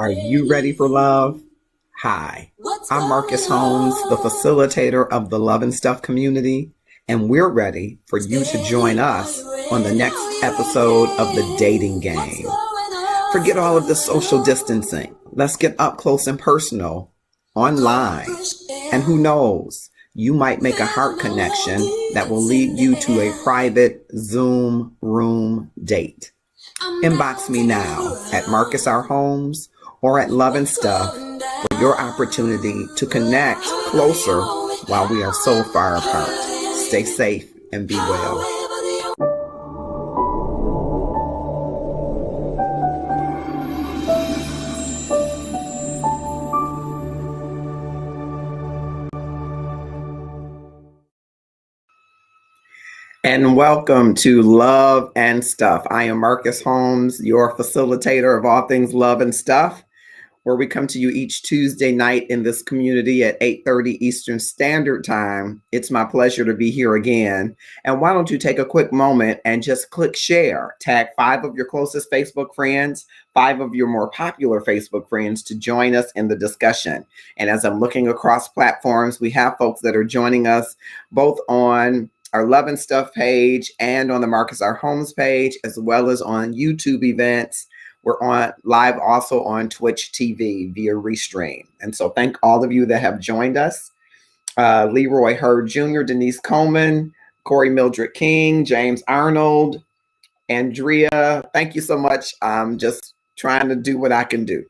Are you ready for love? Hi, I'm Marcus Holmes, the facilitator of the Love and Stuff community, and we're ready for you to join us on the next episode of the dating game. Forget all of the social distancing. Let's get up close and personal online. And who knows, you might make a heart connection that will lead you to a private Zoom room date. Inbox me now at Marcus R. Holmes or at Love and Stuff for your opportunity to connect closer while we are so far apart. Stay safe and be well. And welcome to Love and Stuff. I am Marcus Holmes, your facilitator of all things love and stuff, where we come to you each Tuesday night in this community at 8:30 Eastern Standard Time. It's my pleasure to be here again. And why don't you take a quick moment and just click share, tag 5 of your closest Facebook friends, 5 of your more popular Facebook friends to join us in the discussion. And as I'm looking across platforms, we have folks that are joining us both on our Love and Stuff page and on the Marcus R. Holmes page, as well as on YouTube events. We're on live also on Twitch TV via Restream. And so thank all of you that have joined us. Leroy Hurd Jr., Denise Coleman, Corey Mildred King, James Arnold, Andrea. Thank you so much. I'm just trying to do what I can do.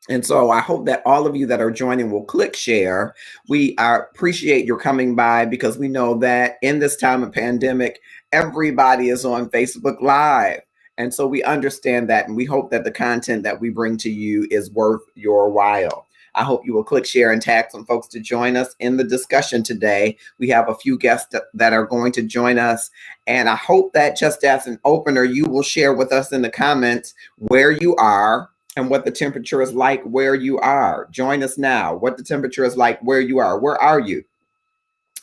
And so I hope that all of you that are joining will click share. We appreciate your coming by because we know that in this time of pandemic, everybody is on Facebook Live. And so we understand that, and we hope that the content that we bring to you is worth your while. I hope you will click share and tag some folks to join us in the discussion today. We have a few guests that are going to join us. And I hope that just as an opener, you will share with us in the comments where you are and what the temperature is like where you are. Join us now. What the temperature is like where you are. Where are you?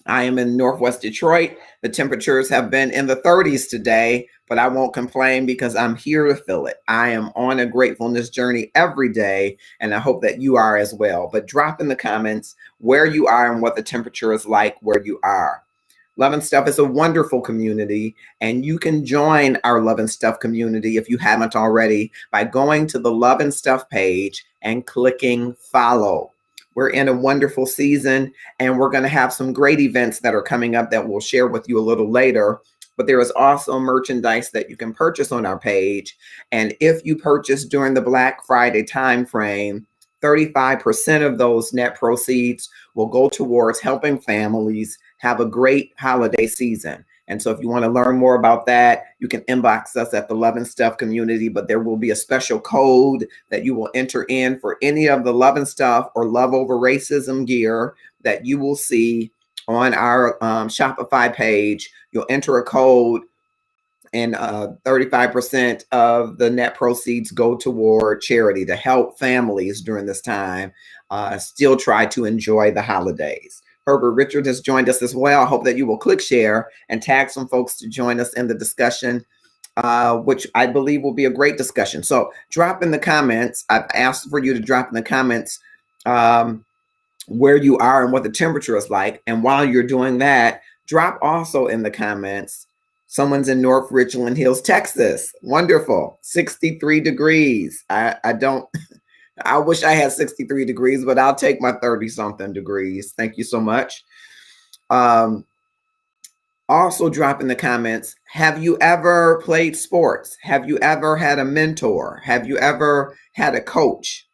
I am in Northwest Detroit. The temperatures have been in the 30s today, but I won't complain because I'm here to feel it. I am on a gratefulness journey every day, and I hope that you are as well. But drop in the comments where you are and what the temperature is like where you are. Love and Stuff is a wonderful community, and you can join our Love and Stuff community if you haven't already by going to the Love and Stuff page and clicking follow. We're in a wonderful season, and we're going to have some great events that are coming up that we'll share with you a little later. But there is also merchandise that you can purchase on our page. And if you purchase during the Black Friday timeframe, 35% of those net proceeds will go towards helping families have a great holiday season. And so if you want to learn more about that, you can inbox us at the Love and Stuff community, but there will be a special code that you will enter in for any of the Love and Stuff or Love Over Racism gear that you will see on our Shopify page. You'll enter a code, and 35% of the net proceeds go toward charity to help families during this time still try to enjoy the holidays. Herbert Richard has joined us as well. I hope that you will click share and tag some folks to join us in the discussion, which I believe will be a great discussion. So drop in the comments. I've asked for you to drop in the comments where you are and what the temperature is like. And while you're doing that, drop also in the comments, someone's in North Richland Hills, Texas. Wonderful. 63 degrees. I wish I had 63 degrees, but I'll take my 30-something degrees. Thank you so much. Also drop in the comments, have you ever played sports? Have you ever had a mentor? Have you ever had a coach?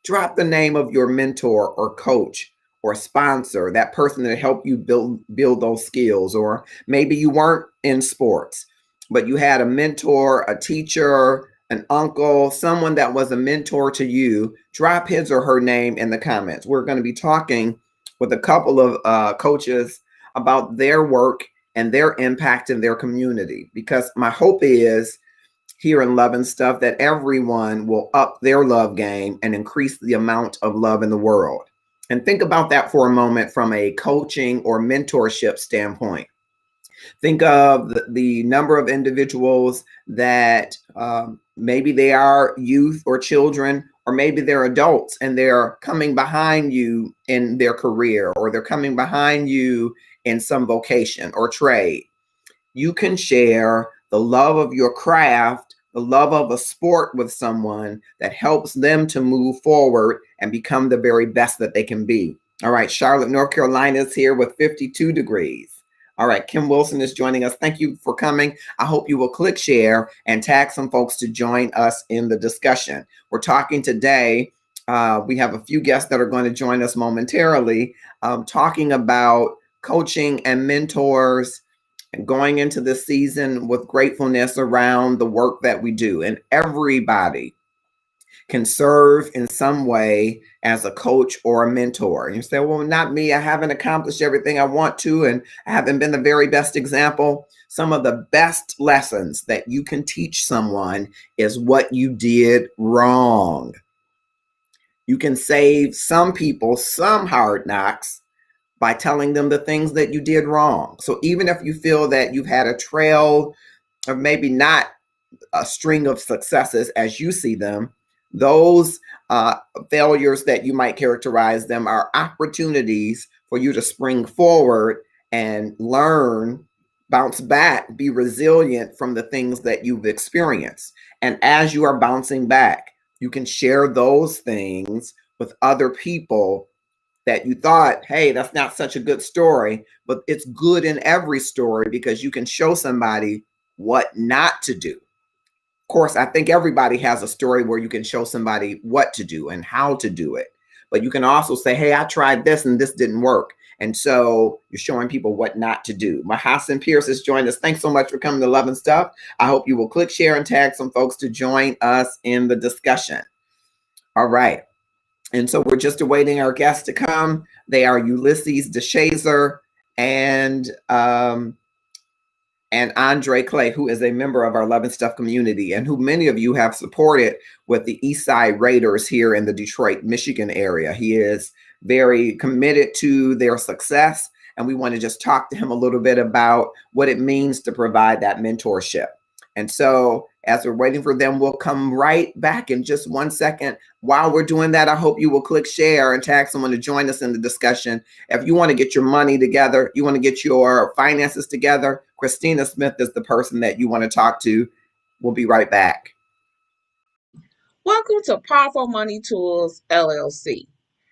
Drop the name of your mentor or coach or sponsor, that person that helped you build those skills. Or maybe you weren't in sports, but you had a mentor, a teacher, an uncle, someone that was a mentor to you. Drop his or her name in the comments. We're going to be talking with a couple of coaches about their work and their impact in their community, because my hope is here in Love and Stuff that everyone will up their love game and increase the amount of love in the world. And think about that for a moment from a coaching or mentorship standpoint. Think of the number of individuals that maybe they are youth or children or maybe they're adults and they're coming behind you in their career, or they're coming behind you in some vocation or trade. You can share the love of your craft, the love of a sport with someone that helps them to move forward and become the very best that they can be. All right, Charlotte, North Carolina is here with 52 degrees. All right, Kim Wilson is joining us. Thank you for coming. I hope you will click share and tag some folks to join us in the discussion. We're talking today. We have a few guests that are going to join us momentarily, talking about coaching and mentors, and going into this season with gratefulness around the work that we do. And everybody can serve in some way as a coach or a mentor. And you say, well, not me. I haven't accomplished everything I want to, and I haven't been the very best example. Some of the best lessons that you can teach someone is what you did wrong. You can save some people some hard knocks by telling them the things that you did wrong. So even if you feel that you've had a trail of maybe not a string of successes as you see them, those failures that you might characterize them are opportunities for you to spring forward and learn, bounce back, be resilient from the things that you've experienced. And as you are bouncing back, you can share those things with other people that you thought, hey, that's not such a good story, but it's good in every story because you can show somebody what not to do. Of course, I think everybody has a story where you can show somebody what to do and how to do it. But you can also say, hey, I tried this and this didn't work. And so you're showing people what not to do. Mahassan Pierce has joined us. Thanks so much for coming to Love and Stuff. I hope you will click share and tag some folks to join us in the discussion. All right. And so we're just awaiting our guests to come. They are Uylesses Deshazer and Andre Clay, who is a member of our Love and Stuff community and who many of you have supported with the Eastside Raiders here in the Detroit, Michigan area. He is very committed to their success, and we want to just talk to him a little bit about what it means to provide that mentorship. And so as we're waiting for them, we'll come right back in just 1 second. While we're doing that, I hope you will click share and tag someone to join us in the discussion. If you want to get your money together, you want to get your finances together, Christina Smith is the person that you want to talk to. We'll be right back. Welcome to Powerful Money Tools, LLC.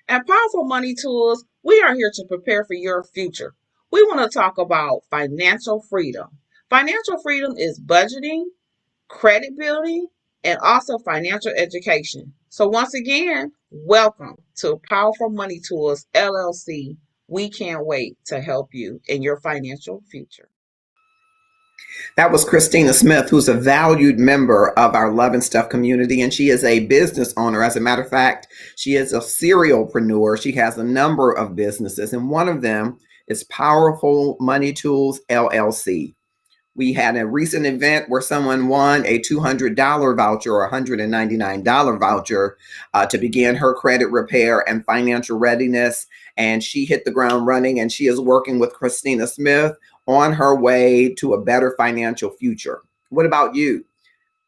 At Powerful Money Tools, we are here to prepare for your future. We want to talk about financial freedom. Financial freedom is budgeting, credit building, and also financial education. So once again, welcome to Powerful Money Tools, LLC. We can't wait to help you in your financial future. That was Christina Smith, who's a valued member of our Love and Stuff community, and she is a business owner. As a matter of fact, she is a serialpreneur. She has a number of businesses, and one of them is Powerful Money Tools, LLC. We had a recent event where someone won a $200 voucher or $199 voucher to begin her credit repair and financial readiness. And she hit the ground running, and she is working with Christina Smith on her way to a better financial future. What about you?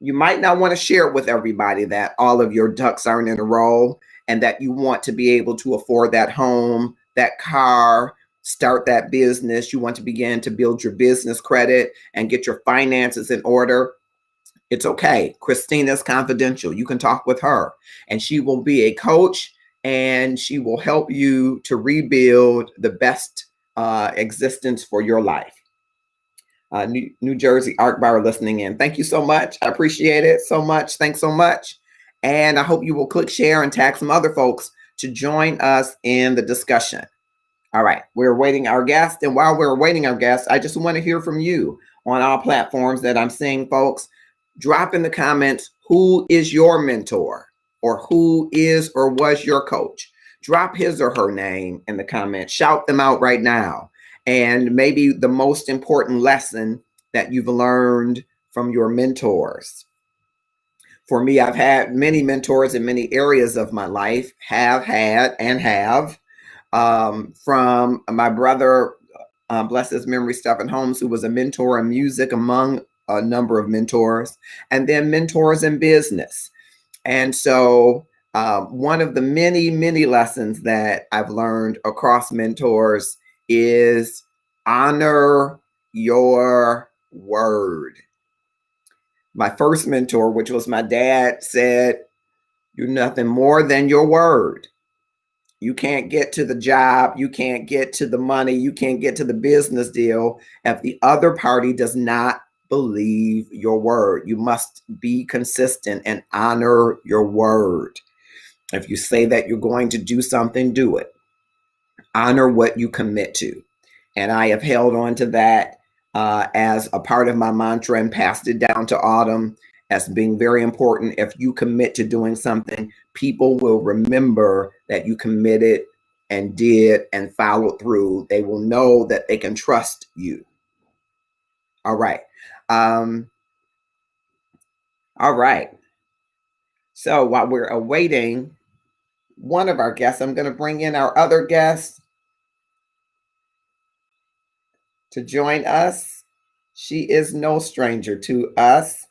You might not want to share it with everybody that all of your ducks aren't in a row and that you want to be able to afford that home, that car, start that business. You want to begin to build your business credit and get your finances in order. It's okay. Christina's confidential. You can talk with her, and she will be a coach, and she will help you to rebuild the best existence for your life. New Jersey Art Bar listening in. Thank you so much. I appreciate it so much. Thanks so much. And I hope you will click share and tag some other folks to join us in the discussion. All right, we're waiting our guest. And while we're waiting our guest, I just want to hear from you on all platforms that I'm seeing, folks. Drop in the comments, who is your mentor, or who is or was your coach? Drop his or her name in the comments. Shout them out right now. And maybe the most important lesson that you've learned from your mentors. For me, I've had many mentors in many areas of my life, have had and have. From my brother, bless his memory, Stephen Holmes, who was a mentor in music among a number of mentors, and then mentors in business. And so One of the many, many lessons that I've learned across mentors is honor your word. My first mentor, which was my dad, said, "You're nothing more than your word. You can't get to the job, you can't get to the money, you can't get to the business deal if the other party does not believe your word. You must be consistent and honor your word. If you say that you're going to do something, do it. Honor what you commit to." And I have held on to that as a part of my mantra and passed it down to Autumn as being very important. If you commit to doing something, people will remember that you committed and did and followed through. They will know that they can trust you. All right. All right. So while we're awaiting one of our guests, I'm going to bring in our other guest to join us. She is no stranger to us,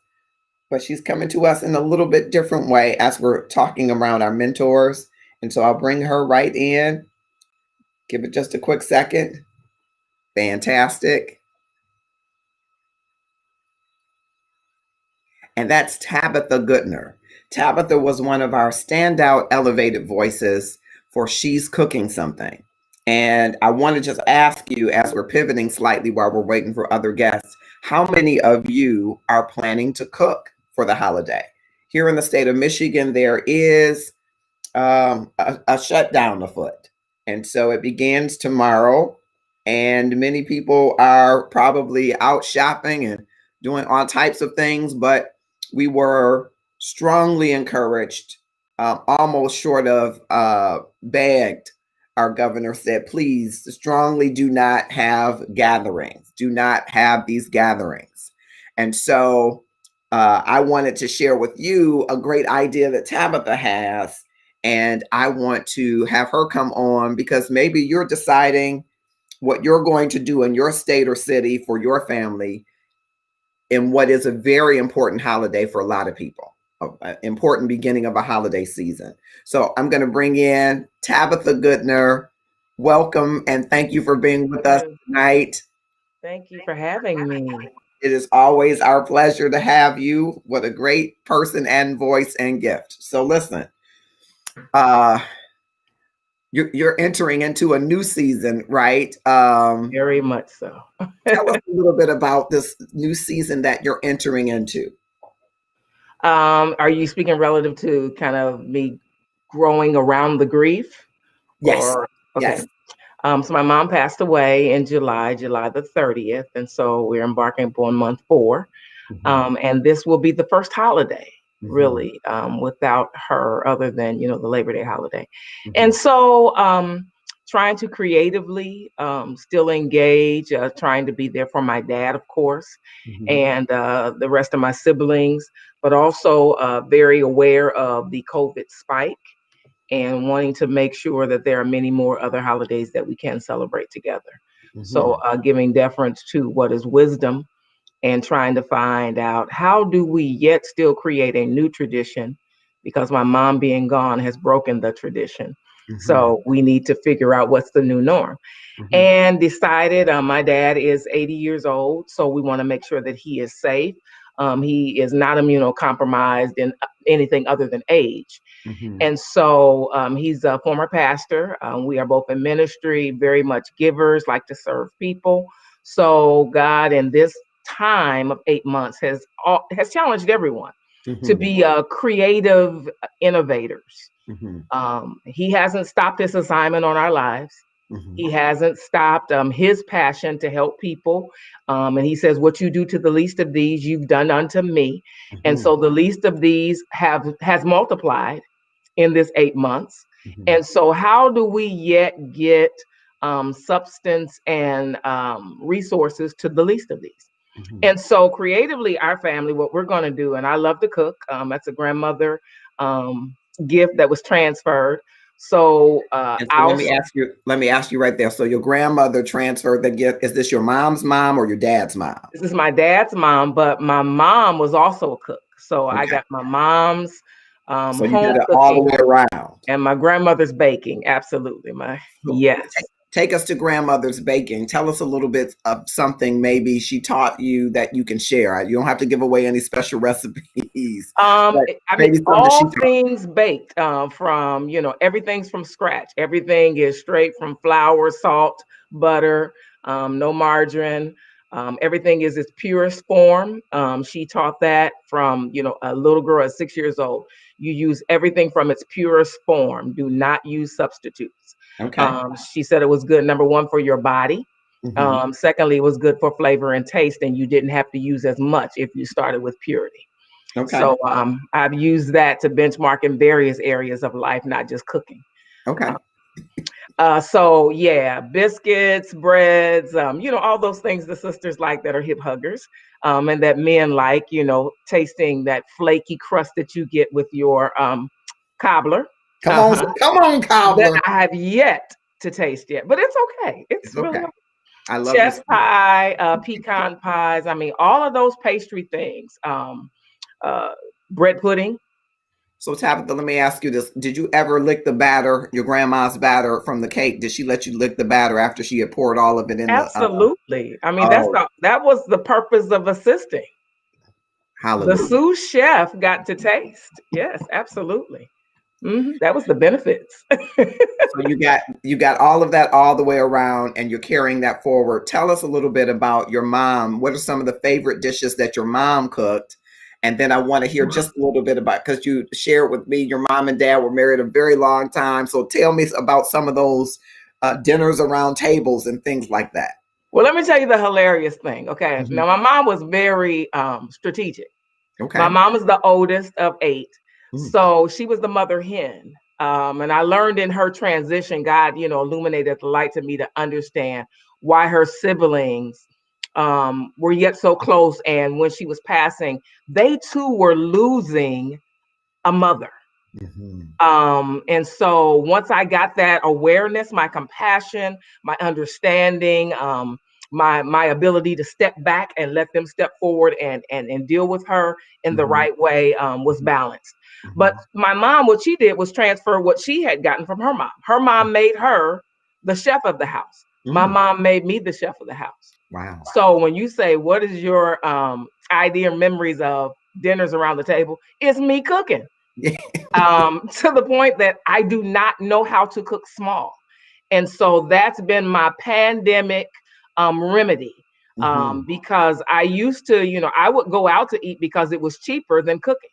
but she's coming to us in a little bit different way as we're talking around our mentors. And so I'll bring her right in. Give it just a quick second. Fantastic. And that's Tabitha Goodner. Tabitha was one of our standout elevated voices for She's Cooking Something. And I want to just ask you, as we're pivoting slightly while we're waiting for other guests, how many of you are planning to cook for the holiday? Here in the state of Michigan, there is a shutdown afoot. And so it begins tomorrow. And many people are probably out shopping and doing all types of things, but we were strongly encouraged, almost short of begged. Our governor said, please strongly do not have gatherings. Do not have these gatherings. And so I wanted to share with you a great idea that Tabitha has. And I want to have her come on because maybe you're deciding what you're going to do in your state or city for your family in what is a very important holiday for a lot of people, an important beginning of a holiday season. So I'm going to bring in Tabitha Goodner. Welcome and thank you for being with us tonight. Thank you for having me. It is always our pleasure to have you. What a great person and voice and gift. So listen, you're entering into a new season, right? Very much so. Tell us a little bit about this new season that you're entering into. Are you speaking relative to kind of me growing around the grief? Yes. Okay. Yes. So my mom passed away in July the 30th. And so we're embarking upon month 4. Mm-hmm. And this will be the first holiday, really, without her other than, the Labor Day holiday. Mm-hmm. And so trying to creatively still engage, trying to be there for my dad, of course, and the rest of my siblings, but also very aware of the COVID spike and wanting to make sure that there are many more other holidays that we can celebrate together. So giving deference to what is wisdom and trying to find out how do we yet still create a new tradition, because my mom being gone has broken the tradition. So we need to figure out what's the new norm. And decided my dad is 80 years old, so we want to make sure that he is safe. He is not immunocompromised in anything other than age. And so he's a former pastor. We are both in ministry, very much givers, like to serve people. So God, in this time of 8 months, has challenged everyone to be creative innovators. He hasn't stopped his assignment on our lives. He hasn't stopped his passion to help people. And he says, what you do to the least of these, you've done unto me. And so the least of these has multiplied in this 8 months. And so how do we yet get substance and resources to the least of these? And so creatively, our family, what we're going to do, and I love to cook. That's a grandmother gift that was transferred. So, let me ask you right there. So your grandmother transferred the gift. Is this your mom's mom or your dad's mom? This is my dad's mom, but my mom was also a cook. So I got my mom's So you home did it all the cooking, way around. and my grandmother's baking. Absolutely. So Yes. take us to grandmother's baking. Tell us a little bit of something maybe she taught you that you can share. You don't have to give away any special recipes, but I mean, maybe something she all taught. things baked, from, everything's from scratch. Everything is straight from flour, salt, butter, no margarine. Everything is its purest form. She taught that from, a little girl at 6 years old. You use everything from its purest form. Do not use substitutes. Okay. She said it was good, number one, for your body. Mhm. Secondly, it was good for flavor and taste, and you didn't have to use as much if you started with purity. Okay. So I've used that to benchmark in various areas of life, not just cooking. Okay. So yeah, biscuits, breads, all those things the sisters like that are hip huggers, and that men like, tasting that flaky crust that you get with your cobbler. Come on, Uh-huh. come on, That cobbler. I have yet to taste yet, but it's okay. It's It's really okay. okay. I love you. Chess pie, pecan pies. I mean, all of those pastry things. Uh, Bread pudding. So Tabitha, let me ask you this. Did you ever lick the batter, your grandma's batter from the cake? Did she let you lick the batter after she had poured all of it in the Absolutely. I mean, oh, that was the purpose of assisting. The hallelujah. sous chef got to taste. Yes, absolutely. That was the benefits. So you got all of that all the way around and you're carrying that forward. Tell us a little bit about your mom. What are some of the favorite dishes that your mom cooked? And then I want to hear just a little bit about, because you shared with me your mom and dad were married a very long time. So tell me about some of those dinners around tables and things like that. Well, let me tell you the hilarious thing. Okay. Mhm. Now, my mom was very strategic. My Okay. mom was the oldest of 8. Mm. So she was the mother hen. And I learned in her transition, God, illuminated the light to me to understand why her siblings were yet so close. And when she was passing, they too were losing a mother. And so once I got that awareness, my compassion, my understanding, my ability to step back and let them step forward and deal with her in the right way, was balanced. But my mom, what she did was transfer what she had gotten from her mom. Her mom made her the chef of the house. My mom made me the chef of the house. Wow. So when you say, what is your idea or memories of dinners around the table? It's me cooking. To the point that I do not know how to cook small. And so that's been my pandemic remedy. Because I used to, I would go out to eat because it was cheaper than cooking,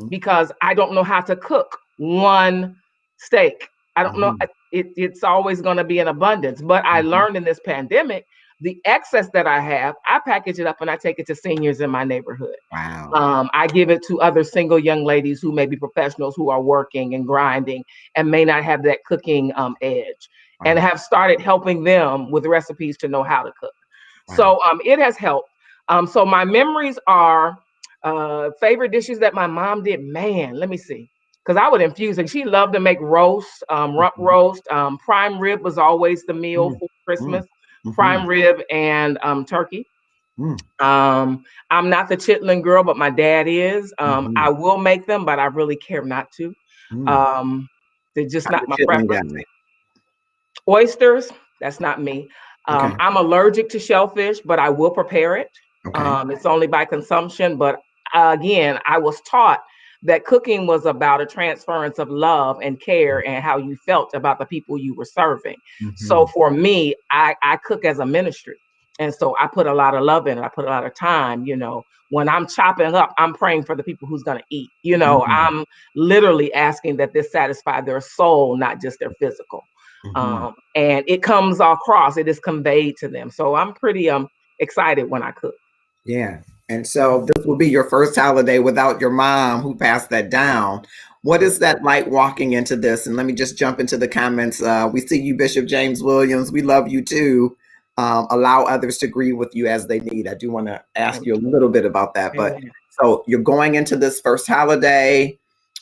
because I don't know how to cook one steak. I don't know. It's always going to be in abundance. But I learned in this pandemic, the excess that I have, I package it up and I take it to seniors in my neighborhood. Wow. I give it to other single young ladies who may be professionals who are working and grinding and may not have that cooking edge, and have started helping them with recipes to know how to cook. Wow. So it has helped. So my memories are favorite dishes that my mom did. Man, let me see. Because I would infuse it. She loved to make roast, rump roast. Prime rib was always the meal for Christmas. Prime rib and turkey. I'm not the chitlin girl, but my dad is. I will make them, but I really care not to. They're just I'm not the my chitlin preference. guy. Oysters, that's not me. Okay. I'm allergic to shellfish, but I will prepare it. Okay. It's only by consumption, but again, I was taught that cooking was about a transference of love and care and how you felt about the people you were serving. So for me, I cook as a ministry. And so I put a lot of love in it. I put a lot of time, when I'm chopping up, I'm praying for the people who's going to eat. I'm literally asking that this satisfy their soul, not just their physical. And it comes across, it is conveyed to them. So I'm pretty excited when I cook. Yeah. And so this will be your first holiday without your mom who passed that down. What is that like walking into this? And let me just jump into the comments. We see you, Bishop James Williams. We love you too. Allow others to grieve with you as they need. I do want to ask you a little bit about that. But so you're going into this first holiday,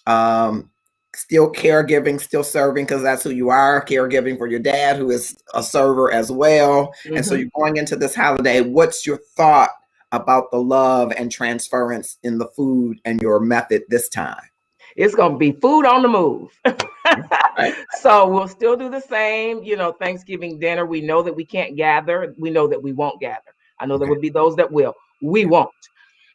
still caregiving, still serving, because that's who you are, caregiving for your dad, who is a server as well. And so you're going into this holiday. What's your thought about the love and transference in the food and your method this time? It's going to be food on the move. Right. So we'll still do the same, Thanksgiving dinner. We know that we can't gather. We know that we won't gather. I know there Okay. would be those that will. We Yeah. won't.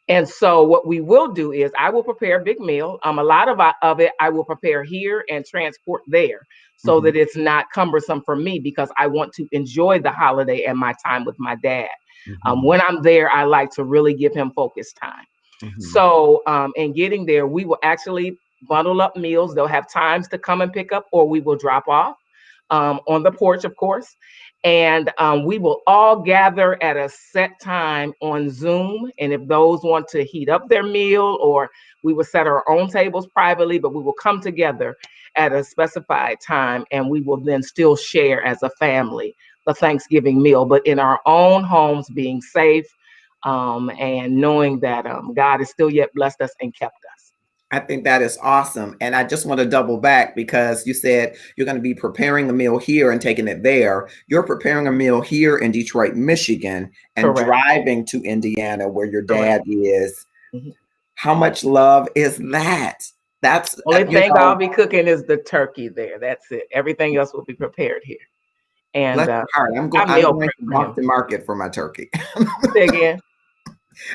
And so what we will do is I will prepare a big meal. A lot of it I will prepare here and transport there so that it's not cumbersome for me, because I want to enjoy the holiday and my time with my dad. When I'm there, I like to really give him focused time. So in getting there, we will actually bundle up meals. They'll have times to come and pick up, or we will drop off on the porch, of course. And we will all gather at a set time on Zoom. And if those want to heat up their meal, or we will set our own tables privately, but we will come together at a specified time, and we will then still share as a family the Thanksgiving meal, but in our own homes, being safe, and knowing that God has still yet blessed us and kept us. I think that is awesome. And I just want to double back, because you said you're going to be preparing a meal here and taking it there. You're preparing a meal here in Detroit, Michigan, and Correct. driving to Indiana where your dad Correct. is. How much love is that? That's only thing I'll be cooking is the turkey there. That's it. Everything else will be prepared here. And bless your heart. I'm I going meal to prep for him. Boston Market for my turkey. Say again.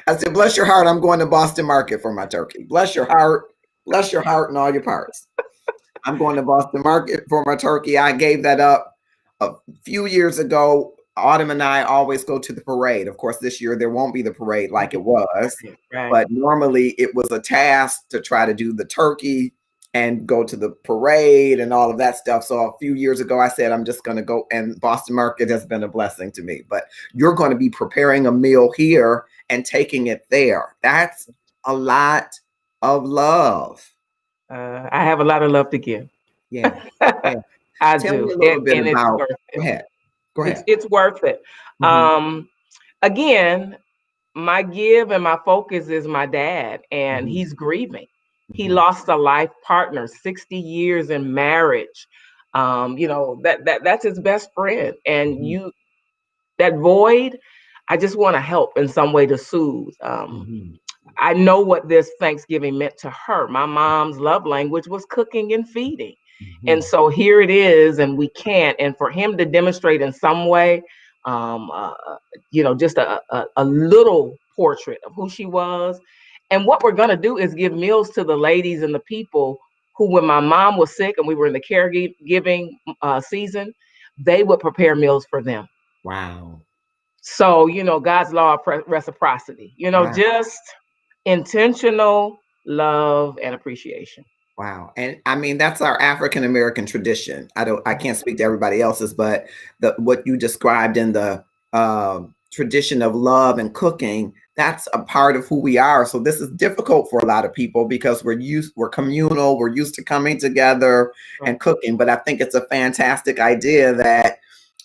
I said, bless your heart. I'm going to Boston Market for my turkey. Bless your heart. Bless your heart and all your parts. I'm going to Boston Market for my turkey. I gave that up a few years ago. Autumn and I always go to the parade. Of course, this year there won't be the parade like it was, Right. but normally it was a task to try to do the turkey and go to the parade and all of that stuff. So a few years ago, I said, I'm just going to go, and Boston Market has been a blessing to me. But you're going to be preparing a meal here and taking it there. That's a lot of love. I have a lot of love to give. Yeah. Yeah. I Tell do. me a little bit And about, it's worth it. Go ahead. Go ahead. It's worth it. Again, my give and my focus is my dad, and he's grieving. He lost a life partner, 60 years in marriage. That's his best friend. And that void, I just want to help in some way to soothe. I know what this Thanksgiving meant to her. My mom's love language was cooking and feeding. And so here it is, and we can't. And for him to demonstrate in some way, just a little portrait of who she was. And what we're going to do is give meals to the ladies and the people who, when my mom was sick and we were in the caregiving season, they would prepare meals for them. Wow. So, God's law of reciprocity, Wow. just intentional love and appreciation. Wow. And I mean, that's our African American tradition. I can't speak to everybody else's, but what you described in the tradition of love and cooking, that's a part of who we are. So this is difficult for a lot of people because we're communal, we're used to coming together and cooking. But I think it's a fantastic idea that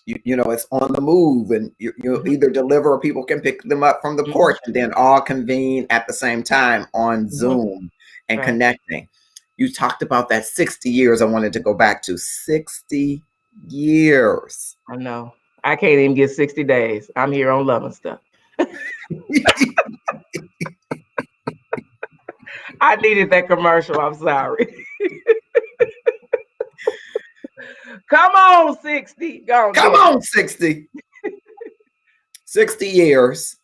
it's on the move, and you either deliver or people can pick them up from the porch, and then all convene at the same time on Zoom and connecting. You talked about that 60 years. I wanted to go back to 60 years. I know. I can't even get 60 days. I'm here on Love and Stuff. I needed that commercial. I'm sorry. Come on, 60. Come on, 60. 60 years.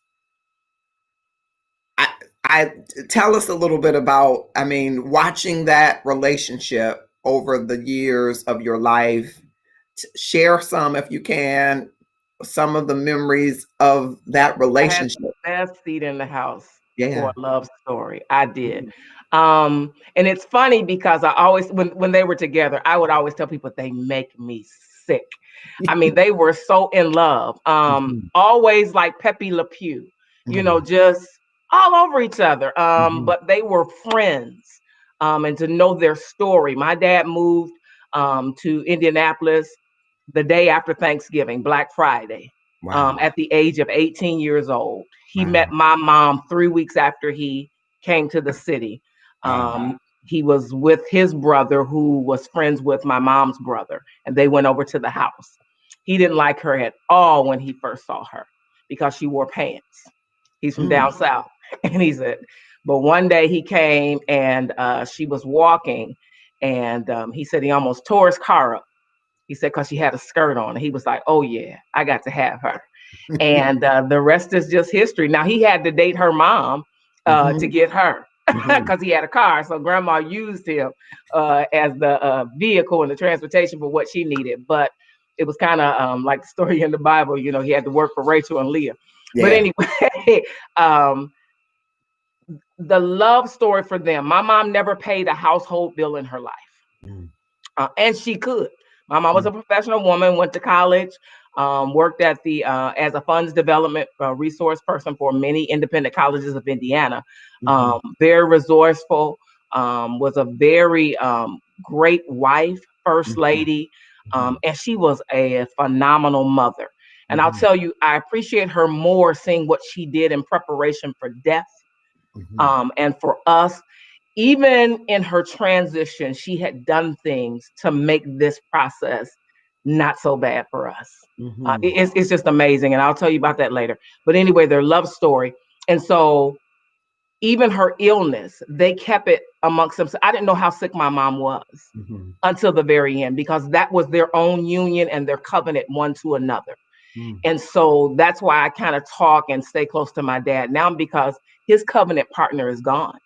I tell us a little bit about, watching that relationship over the years of your life. Share some, if you can, some of the memories of that relationship. I had the best seat in the house for a love story. I did. And it's funny because I always, when they were together, I would always tell people they make me sick. They were so in love. Always like Pepe Le Pew, just all over each other. But they were friends. And to know their story. My dad moved to Indianapolis the day after Thanksgiving, Black Friday, at the age of 18 years old. He met my mom 3 weeks after he came to the city. He was with his brother, who was friends with my mom's brother, and they went over to the house. He didn't like her at all when he first saw her because she wore pants. He's from down south. And he said, But one day he came and she was walking, and he said he almost tore his car up. He said because she had a skirt on, and he was like, "Oh yeah, I got to have her." And the rest is just history. Now he had to date her mom to get her because he had a car. So grandma used him as the vehicle and the transportation for what she needed. But it was kind of like the story in the Bible. You know, he had to work for Rachel and Leah. Yeah. But anyway, the love story for them. My mom never paid a household bill in her life, and she could. My mom was a professional woman, went to college, worked at the as a funds development resource person for many independent colleges of Indiana. Very resourceful, was a very great wife, first lady, and she was a phenomenal mother. And I'll tell you, I appreciate her more seeing what she did in preparation for death, and for us. Even in her transition, she had done things to make this process not so bad for us. It's just amazing. And I'll tell you about that later. But anyway, their love story. And so even her illness, they kept it amongst them. So I didn't know how sick my mom was until the very end, because that was their own union and their covenant one to another. And so that's why I kind of talk and stay close to my dad now, because his covenant partner is gone.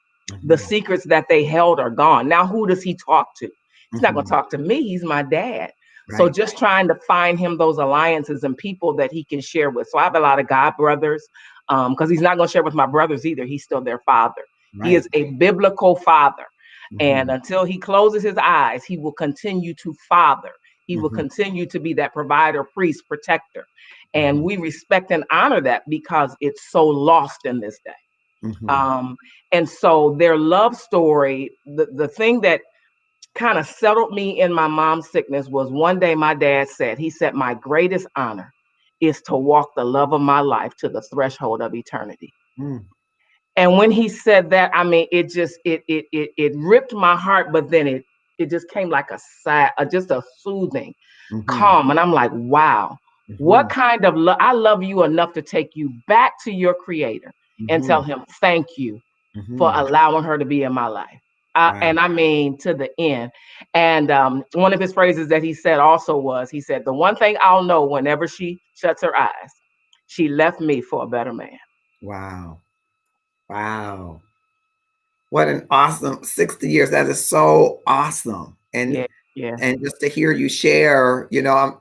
The secrets that they held are gone. Now, who does he talk to? He's not going to talk to me. He's my dad. Right. So just trying to find him those alliances and people that he can share with. So I have a lot of god brothers, because he's not going to share with my brothers either. He's still their father. Right. He is a biblical father. And until he closes his eyes, he will continue to father. He will continue to be that provider, priest, protector. And we respect and honor that because it's so lost in this day. And so their love story, the thing that kind of settled me in my mom's sickness was one day my dad said, he said, my greatest honor is to walk the love of my life to the threshold of eternity. And when he said that, I mean, it just, it ripped my heart, but then it just came like a sigh, just a soothing calm. And I'm like, wow, what kind of love? I love you enough to take you back to your creator and tell him, thank you for allowing her to be in my life. And I mean, to the end. And one of his phrases that he said also was, he said, the one thing I'll know whenever she shuts her eyes, she left me for a better man. Wow. Wow. What an awesome 60 years. That is so awesome. And and just to hear you share, you know,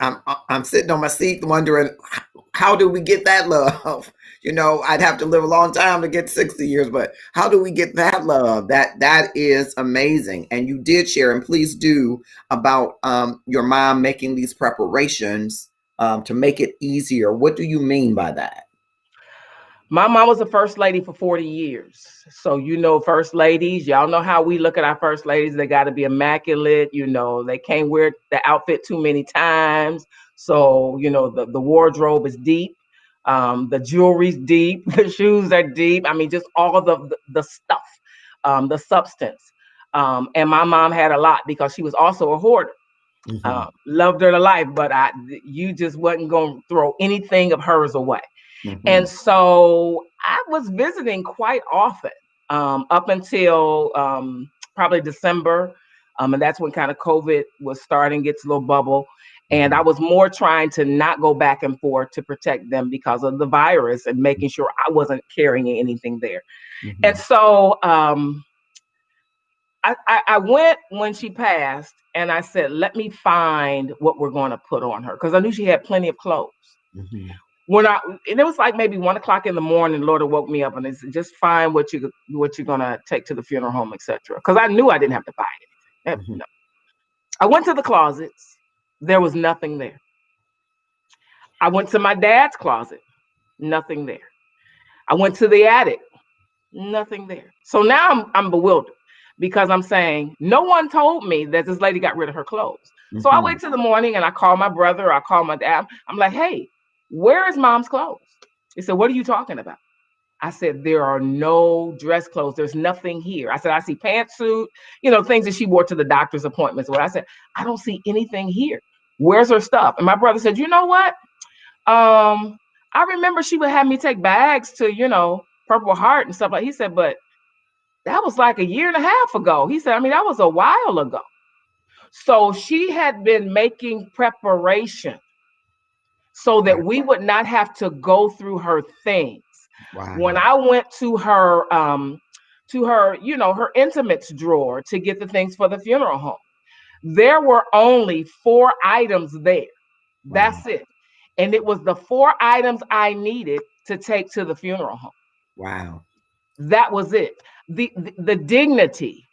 I'm sitting on my seat wondering, how do we get that love? You know, I'd have to live a long time to get 60 years, but how do we get that love? That is amazing. And you did share, and please do, about your mom making these preparations to make it easier. What do you mean by that? My mom was a first lady for 40 years. So, you know, first ladies, y'all know how we look at our first ladies. They got to be immaculate. You know, they can't wear the outfit too many times. So, you know, the wardrobe is deep. The jewelry's deep. The shoes are deep. I mean, just all the stuff, the substance. And my mom had a lot because she was also a hoarder. Loved her to life, but you just wasn't going to throw anything of hers away. And so I was visiting quite often, up until probably December. And that's when kind of COVID was starting, gets a little bubble. And I was more trying to not go back and forth to protect them because of the virus and making sure I wasn't carrying anything there. And so I went when she passed, and I said, let me find what we're going to put on her, because I knew she had plenty of clothes. And it was like maybe 1 o'clock in the morning, Lord woke me up and it said, just find what you're gonna take to the funeral home, etc. Because I knew I didn't have to buy anything. No. I went to the closets. There was nothing there. I went to my dad's closet. Nothing there. I went to the attic. Nothing there. So now I'm bewildered, because I'm saying, no one told me that this lady got rid of her clothes. So I wait till the morning and I call my brother, I call my dad. I'm like, hey, where is mom's clothes? He said, what are you talking about? I said, there are no dress clothes. There's nothing here. I said, I see pantsuit, you know, things that she wore to the doctor's appointments. Where I said, I don't see anything here. Where's her stuff? And my brother said, you know what? I remember she would have me take bags to, you know, Purple Heart and stuff like. He said, but That was like a year and a half ago. He said, I mean, that was a while ago. So she had been making preparation so that we would not have to go through her things. Wow. When I went to her, her intimates drawer to get the things for the funeral home, there were only 4 items there. That's it. And it was the 4 items I needed to take to the funeral home. Wow. That was it. The dignity,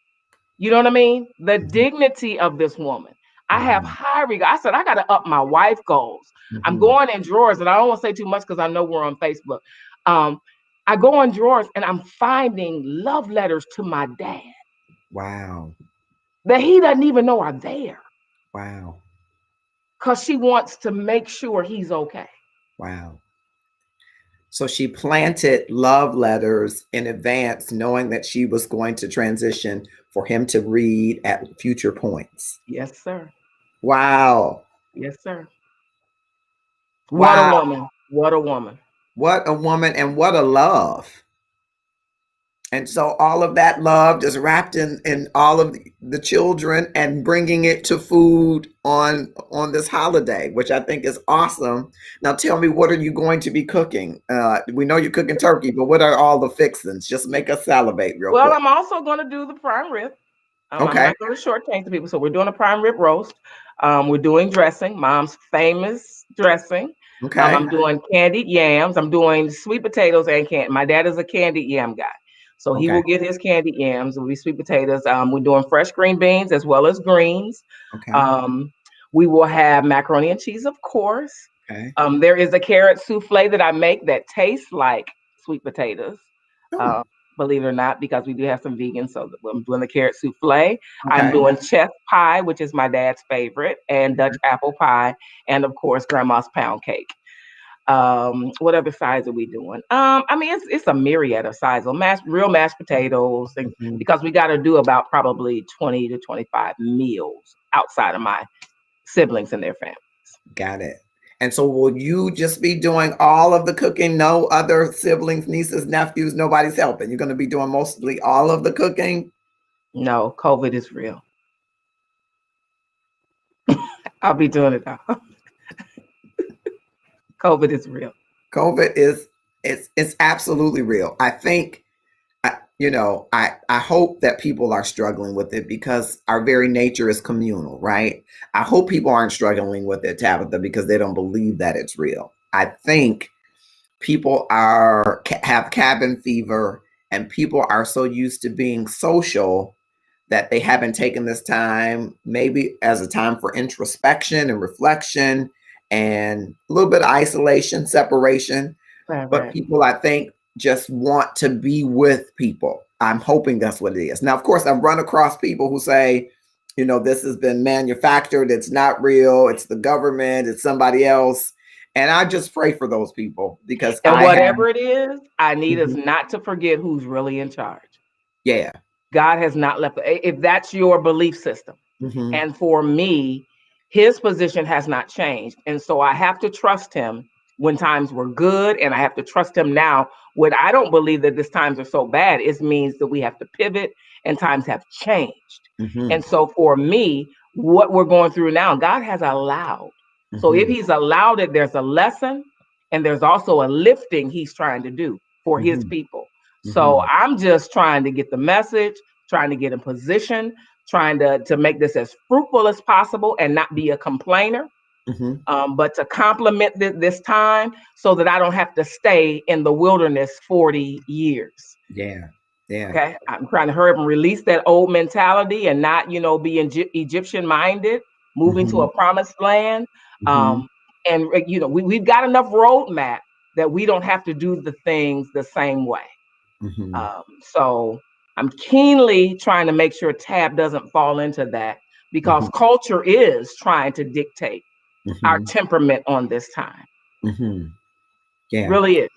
you know what I mean? The dignity of this woman. I have high regard. I said, I got to up my wife goals. I'm going in drawers, and I don't want to say too much because I know we're on Facebook. I go in drawers and I'm finding love letters to my dad. Wow. That he doesn't even know are there. Wow. Because she wants to make sure he's okay. Wow. So she planted love letters in advance, knowing that she was going to transition for him to read at future points. Yes, sir. Wow. Yes, sir. Wow. What a woman. What a woman. What a woman, and what a love. And so all of that love just wrapped in all of the children and bringing it to food on this holiday, which I think is awesome. Now tell me, what are you going to be cooking? We know you're cooking turkey, but what are all the fixings? Just make us salivate real quick. Well, I'm also going to do the prime rib. Okay. I'm not going to shortchange the people. So we're doing a prime rib roast. We're doing dressing, mom's famous dressing. Okay. I'm doing candied yams. I'm doing sweet potatoes and candy. My dad is a candied yam guy. So he will get his candied yams. It'll be sweet potatoes. We're doing fresh green beans as well as greens. Okay. We will have macaroni and cheese, of course. Okay. There is a carrot souffle that I make that tastes like sweet potatoes. Believe it or not, because we do have some vegans. So I'm doing the carrot souffle. I'm doing chess pie, which is my dad's favorite, and Dutch apple pie, and of course, grandma's pound cake. What other sides are we doing? I mean, it's a myriad of sides. Real mashed potatoes, and because we got to do about probably 20 to 25 meals outside of my siblings and their families. Got it. And so will you just be doing all of the cooking? No other siblings, nieces, nephews, nobody's helping. You're going to be doing mostly all of the cooking? No, COVID is real. I'll be doing it all. COVID is real. COVID is, it's absolutely real. I think, I hope that people are struggling with it because our very nature is communal, right? I hope people aren't struggling with it, Tabitha, because they don't believe that it's real. I think people have cabin fever, and people are so used to being social that they haven't taken this time, maybe as a time for introspection and reflection and a little bit of isolation, separation. But people, I think, just want to be with people. I'm hoping that's what it is. Now, of course, I've run across people who say, this has been manufactured. It's not real. It's the government. It's somebody else. And I just pray for those people because whatever it is, I need us not to forget who's really in charge. Yeah. God has not left. If that's your belief system. And for me, his position has not changed. And so I have to trust him when times were good, and I have to trust him now when I don't believe that these times are so bad. It means that we have to pivot, and times have changed. And so for me, what we're going through now, God has allowed. So if he's allowed it, there's a lesson, and there's also a lifting he's trying to do for his people. So I'm just trying to get the message, trying to get in position, trying to make this as fruitful as possible and not be a complainer. But to complement this time so that I don't have to stay in the wilderness 40 years. Yeah. Okay. I'm trying to hurry up and release that old mentality and not, be Egyptian minded, moving to a promised land. And, we've got enough roadmap that we don't have to do the things the same way. So I'm keenly trying to make sure Tab doesn't fall into that because culture is trying to dictate our temperament on this time. Yeah. Really is.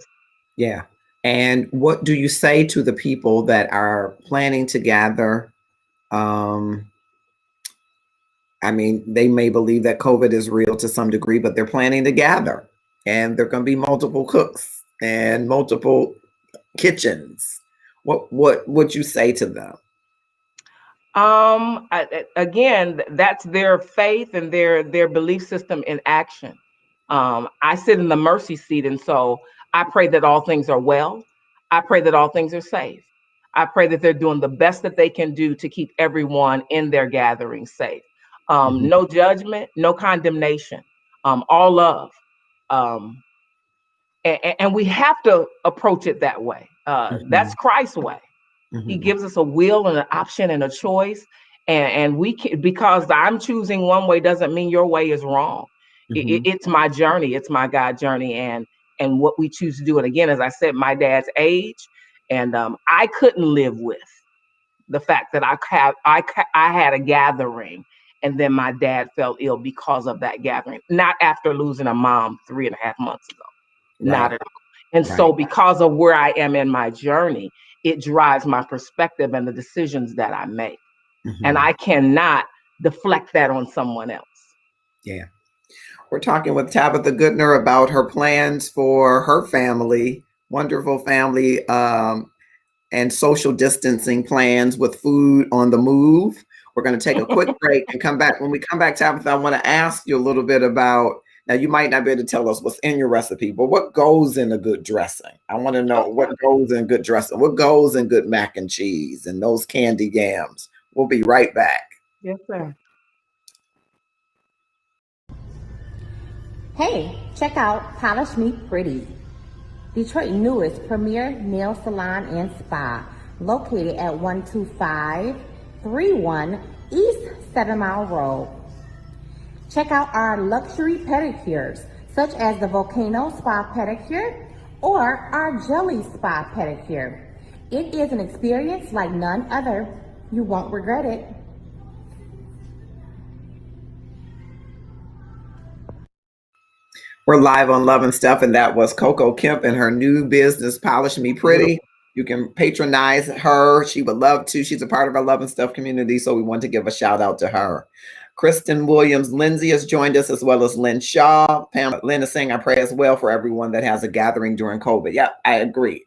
Yeah. And what do you say to the people that are planning to gather? I mean, they may believe that COVID is real to some degree, but they're planning to gather, and there are going to be multiple cooks and multiple kitchens. what would you say to them? Again, that's their faith and their belief system in action. I sit in the mercy seat, and so I pray that all things are well. I pray that all things are safe. I pray that they're doing the best that they can do to keep everyone in their gathering safe. No judgment, no condemnation, all love. Um, and we have to approach it that way. That's Christ's way. He gives us a will and an option and a choice. And we can, because I'm choosing one way doesn't mean your way is wrong. It's my journey. It's my God journey. And what we choose to do. And again, as I said, my dad's age, and I couldn't live with the fact that I had a gathering and then my dad fell ill because of that gathering, not after losing a mom 3.5 months ago. Not at all. And so because of where I am in my journey, it drives my perspective and the decisions that I make. And I cannot deflect that on someone else. Yeah. We're talking with Tabitha Goodner about her plans for her family, wonderful family, and social distancing plans with food on the move. We're going to take a quick break and come back. When we come back, Tabitha, I want to ask you a little bit about, now you might not be able to tell us what's in your recipe, but what goes in a good dressing? I want to know what goes in good dressing, what goes in good mac and cheese and those candy yams. We'll be right back. Yes, sir. Hey, check out Polish Me Pretty, Detroit's newest premier nail salon and spa, located at 12531 East 7 Mile Road. Check out our luxury pedicures, such as the Volcano Spa Pedicure or our Jelly Spa Pedicure. It is an experience like none other. You won't regret it. We're live on Love and Stuff, and that was Coco Kemp and her new business, Polish Me Pretty. You can patronize her. She would love to. She's a part of our Love and Stuff community, so we want to give a shout out to her. Kristen Williams Lindsay has joined us, as well as Lynn Shaw. Pam Lynn is saying, I pray as well for everyone that has a gathering during COVID. Yeah, I agree.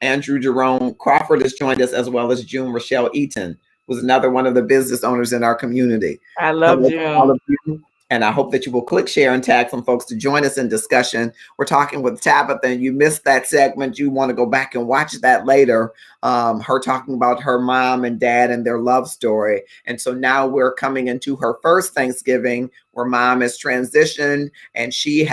Andrew Jerome Crawford has joined us, as well as June Rochelle Eaton, who's another one of the business owners in our community. I love June. All of you. And I hope that you will click, share, and tag some folks to join us in discussion. We're talking with Tabitha, and you missed that segment. You want to go back and watch that later. Her talking about her mom and dad and their love story. And so now we're coming into her first Thanksgiving, where mom has transitioned, and she's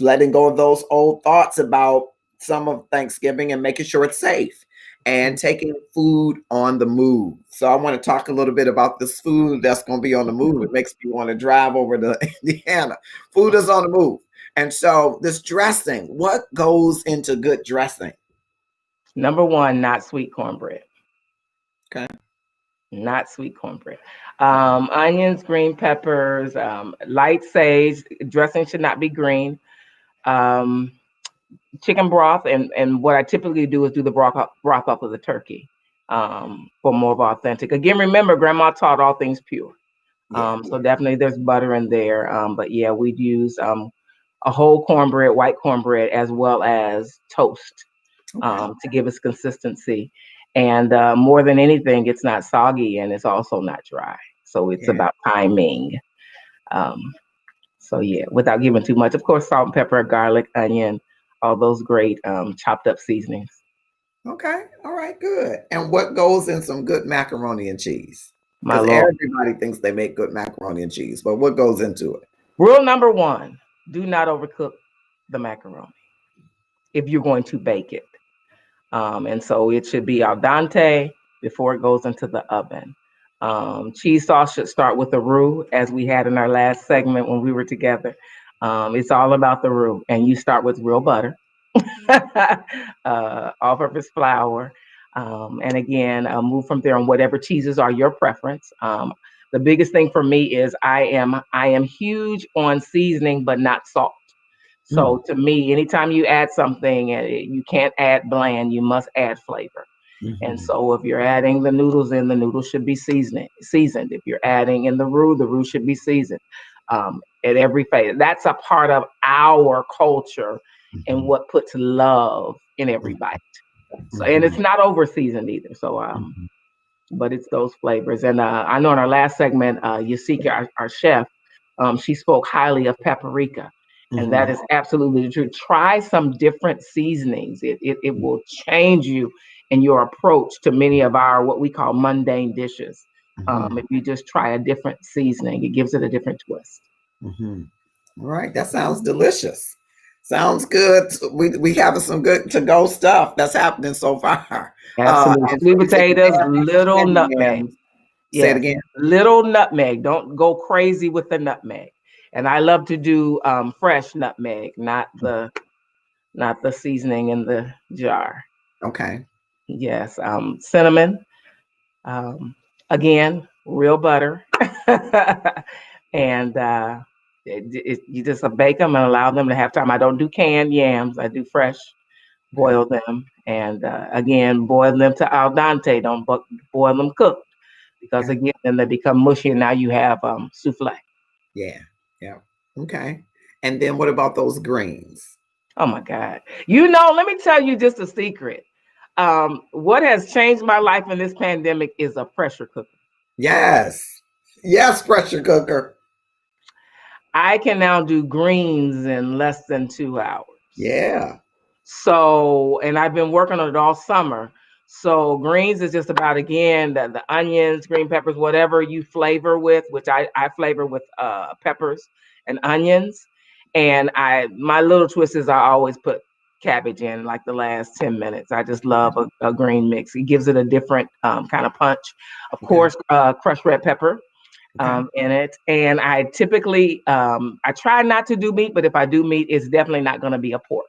letting go of those old thoughts about some of Thanksgiving and making sure it's safe and taking food on the move. So I want to talk a little bit about this food that's going to be on the move. It makes me want to drive over to Indiana. Food is on the move. And so this dressing, what goes into good dressing? Number one, not sweet cornbread. Okay. Not sweet cornbread. Onions, green peppers, light sage. Dressing should not be green. Chicken broth, and what I typically do is do the broth up of the turkey for more of authentic. Again, remember, Grandma taught all things pure. So definitely there's butter in there. But yeah, we'd use a whole cornbread, white cornbread, as well as toast to give us consistency. And more than anything, it's not soggy and it's also not dry. So it's about timing. So yeah, without giving too much, of course, salt and pepper, garlic, onion, all those great chopped up seasonings. Okay. All right, good. And what goes in some good macaroni and cheese? My Because Lord. everybody thinks they make good macaroni and cheese, but what goes into it? Rule number one, do not overcook the macaroni if you're going to bake it. And so it should be al dente before it goes into the oven. Cheese sauce should start with the roux, as we had in our last segment when we were together. It's all about the roux, and you start with real butter, all-purpose flour, and again, move from there on whatever cheeses are your preference. The biggest thing for me is I am huge on seasoning, but not salt. So to me, anytime you add something, you can't add bland, you must add flavor. And so if you're adding the noodles in, the noodles should be seasoned. If you're adding in the roux should be seasoned at every phase. That's a part of our culture and what puts love in every bite. So, and it's not over seasoned either. So, but it's those flavors. And I know in our last segment, Yasika, our chef, she spoke highly of paprika. And that is absolutely the truth. Try some different seasonings. It will change you in your approach to many of our what we call mundane dishes. If you just try a different seasoning, it gives it a different twist. All right, that sounds delicious. Sounds good. We have some good to go stuff that's happening so far. Absolutely. And Sweet so potatoes, together, little candy nutmeg. yams. Say it Yes, again. little nutmeg. Don't go crazy with the nutmeg. And I love to do fresh nutmeg, not the seasoning in the jar. Okay. Yes, cinnamon. Again, real butter, and you just bake them and allow them to have time. I don't do canned yams. I do fresh, boil them, and again, boil them to al dente. Don't boil them cooked, because again, then they become mushy, and now you have souffle. Yeah. Yeah. Okay. And then what about those greens? Oh my God! Let me tell you just a secret. What has changed my life in this pandemic is a pressure cooker. Yes. Yes, pressure cooker. I can now do greens in less than 2 hours. Yeah. So, and I've been working on it all summer. So greens is just about, again, the onions, green peppers, whatever you flavor with, which I flavor with peppers and onions. And my little twist is I always put cabbage in like the last 10 minutes. I just love a green mix. It gives it a different kind of punch. Of course, crushed red pepper in it. And I typically, I try not to do meat, but if I do meat, it's definitely not going to be a pork.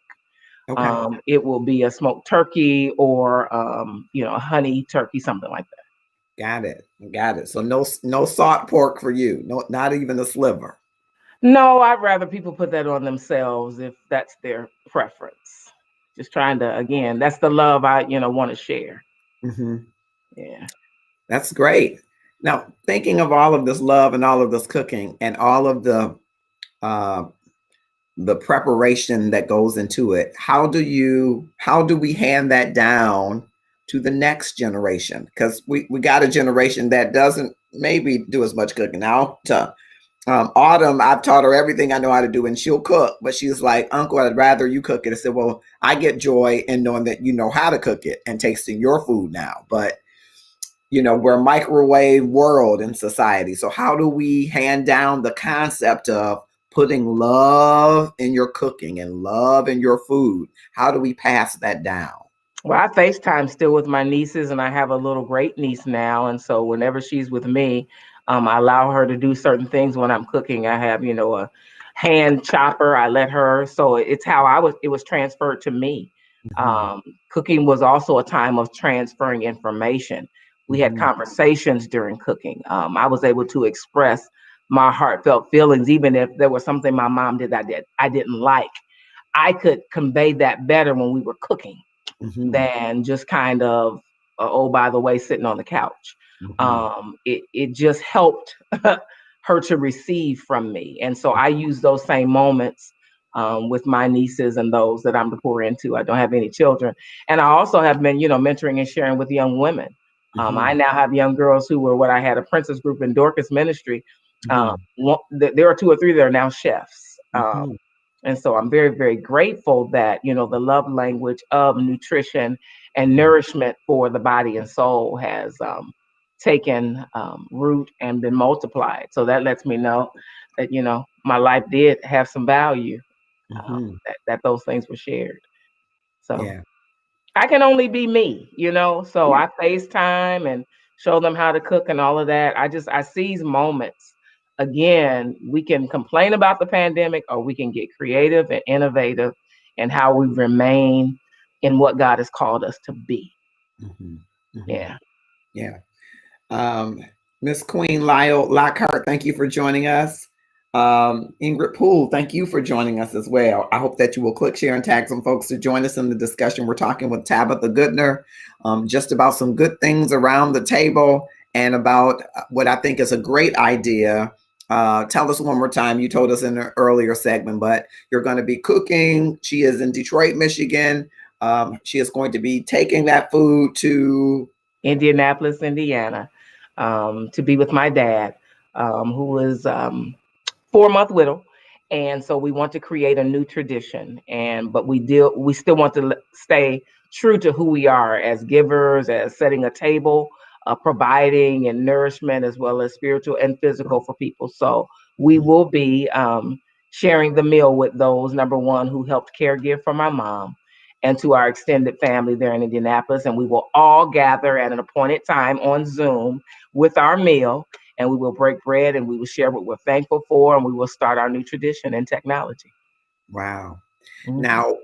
It will be a smoked turkey or, a honey turkey, something like that. Got it. So no salt pork for you. No, not even a sliver. No, I'd rather people put that on themselves if that's their preference. Just trying to, again, that's the love I, want to share. Yeah. That's great. Now, thinking of all of this love and all of this cooking and all of the preparation that goes into it, how do we hand that down to the next generation? Because we got a generation that doesn't maybe do as much cooking now. Autumn, I've taught her everything I know how to do, and she'll cook, but she's like, Uncle, I'd rather you cook it. I said, well, I get joy in knowing that you know how to cook it and tasting your food now. But we're a microwave world in society. So how do we hand down the concept of putting love in your cooking and love in your food? How do we pass that down? Well, I FaceTime still with my nieces, and I have a little great niece now. And so whenever she's with me, I allow her to do certain things when I'm cooking. I have, a hand chopper. I let her. So it's how it was transferred to me. Cooking was also a time of transferring information. We had conversations during cooking. I was able to express my heartfelt feelings, even if there was something my mom did that I didn't like. I could convey that better when we were cooking than just kind of, oh, by the way, sitting on the couch. It just helped her to receive from me. And so I use those same moments with my nieces and those that I'm to pour into. I don't have any children. And I also have been, mentoring and sharing with young women. I now have young girls who were what I had a princess group in Dorcas Ministry. There are 2 or 3 that are now chefs. And so I'm very, very grateful that, the love language of nutrition and nourishment for the body and soul has taken root and been multiplied. So that lets me know that, my life did have some value, that those things were shared. So I can only be me, so I FaceTime and show them how to cook and all of that. I seize moments. Again, we can complain about the pandemic, or we can get creative and innovative in how we remain in what God has called us to be. Yeah. Miss Queen Lyle Lockhart, thank you for joining us. Ingrid Poole, thank you for joining us as well. I hope that you will click, share, and tag some folks to join us in the discussion. We're talking with Tabitha Goodner, just about some good things around the table and about what I think is a great idea. Tell us one more time. You told us in an earlier segment, but you're going to be cooking. She is in Detroit, Michigan. She is going to be taking that food to Indianapolis, Indiana, to be with my dad, who is 4-month widow. And so we want to create a new tradition. But we still want to stay true to who we are as givers, as setting a table, providing and nourishment as well as spiritual and physical for people. So we will be sharing the meal with those, number one, who helped caregive for my mom, and to our extended family there in Indianapolis. And we will all gather at an appointed time on Zoom with our meal, and we will break bread and we will share what we're thankful for, and we will start our new tradition in technology. Wow. Mhm. Now,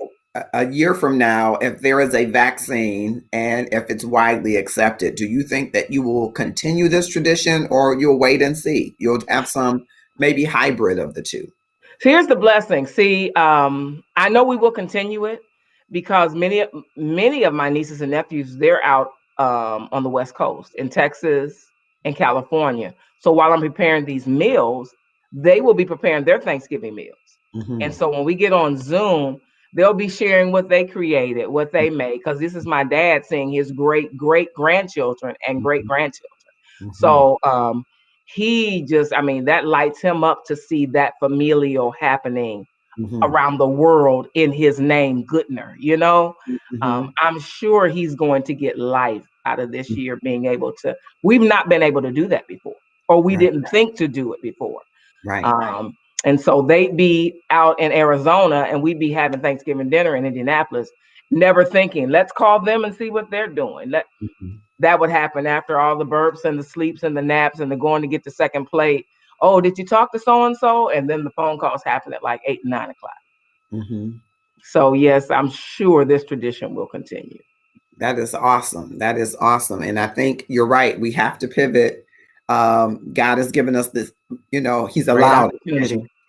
a year from now, if there is a vaccine and if it's widely accepted, do you think that you will continue this tradition, or you'll wait and see? You'll have some maybe hybrid of the two. So here's the blessing. See, I know we will continue it because many of my nieces and nephews, they're out on the West Coast, in Texas and California. So while I'm preparing these meals, they will be preparing their Thanksgiving meals. And so when we get on Zoom, they'll be sharing what they created, what they made, because this is my dad seeing his great grandchildren and great grandchildren. So he just, I mean, that lights him up to see that familial happening around the world in his name, Goodner. I'm sure he's going to get life out of this year, being able to. We've not been able to do that before, or we didn't think to do it before. Right. And so they'd be out in Arizona and we'd be having Thanksgiving dinner in Indianapolis, never thinking, let's call them and see what they're doing. That would happen after all the burps and the sleeps and the naps and the going to get the second plate. Oh, did you talk to so-and-so? And then the phone calls happen at like 8 and 9 o'clock. So yes, I'm sure this tradition will continue. That is awesome. That is awesome. And I think you're right. We have to pivot. God has given us this, he's allowed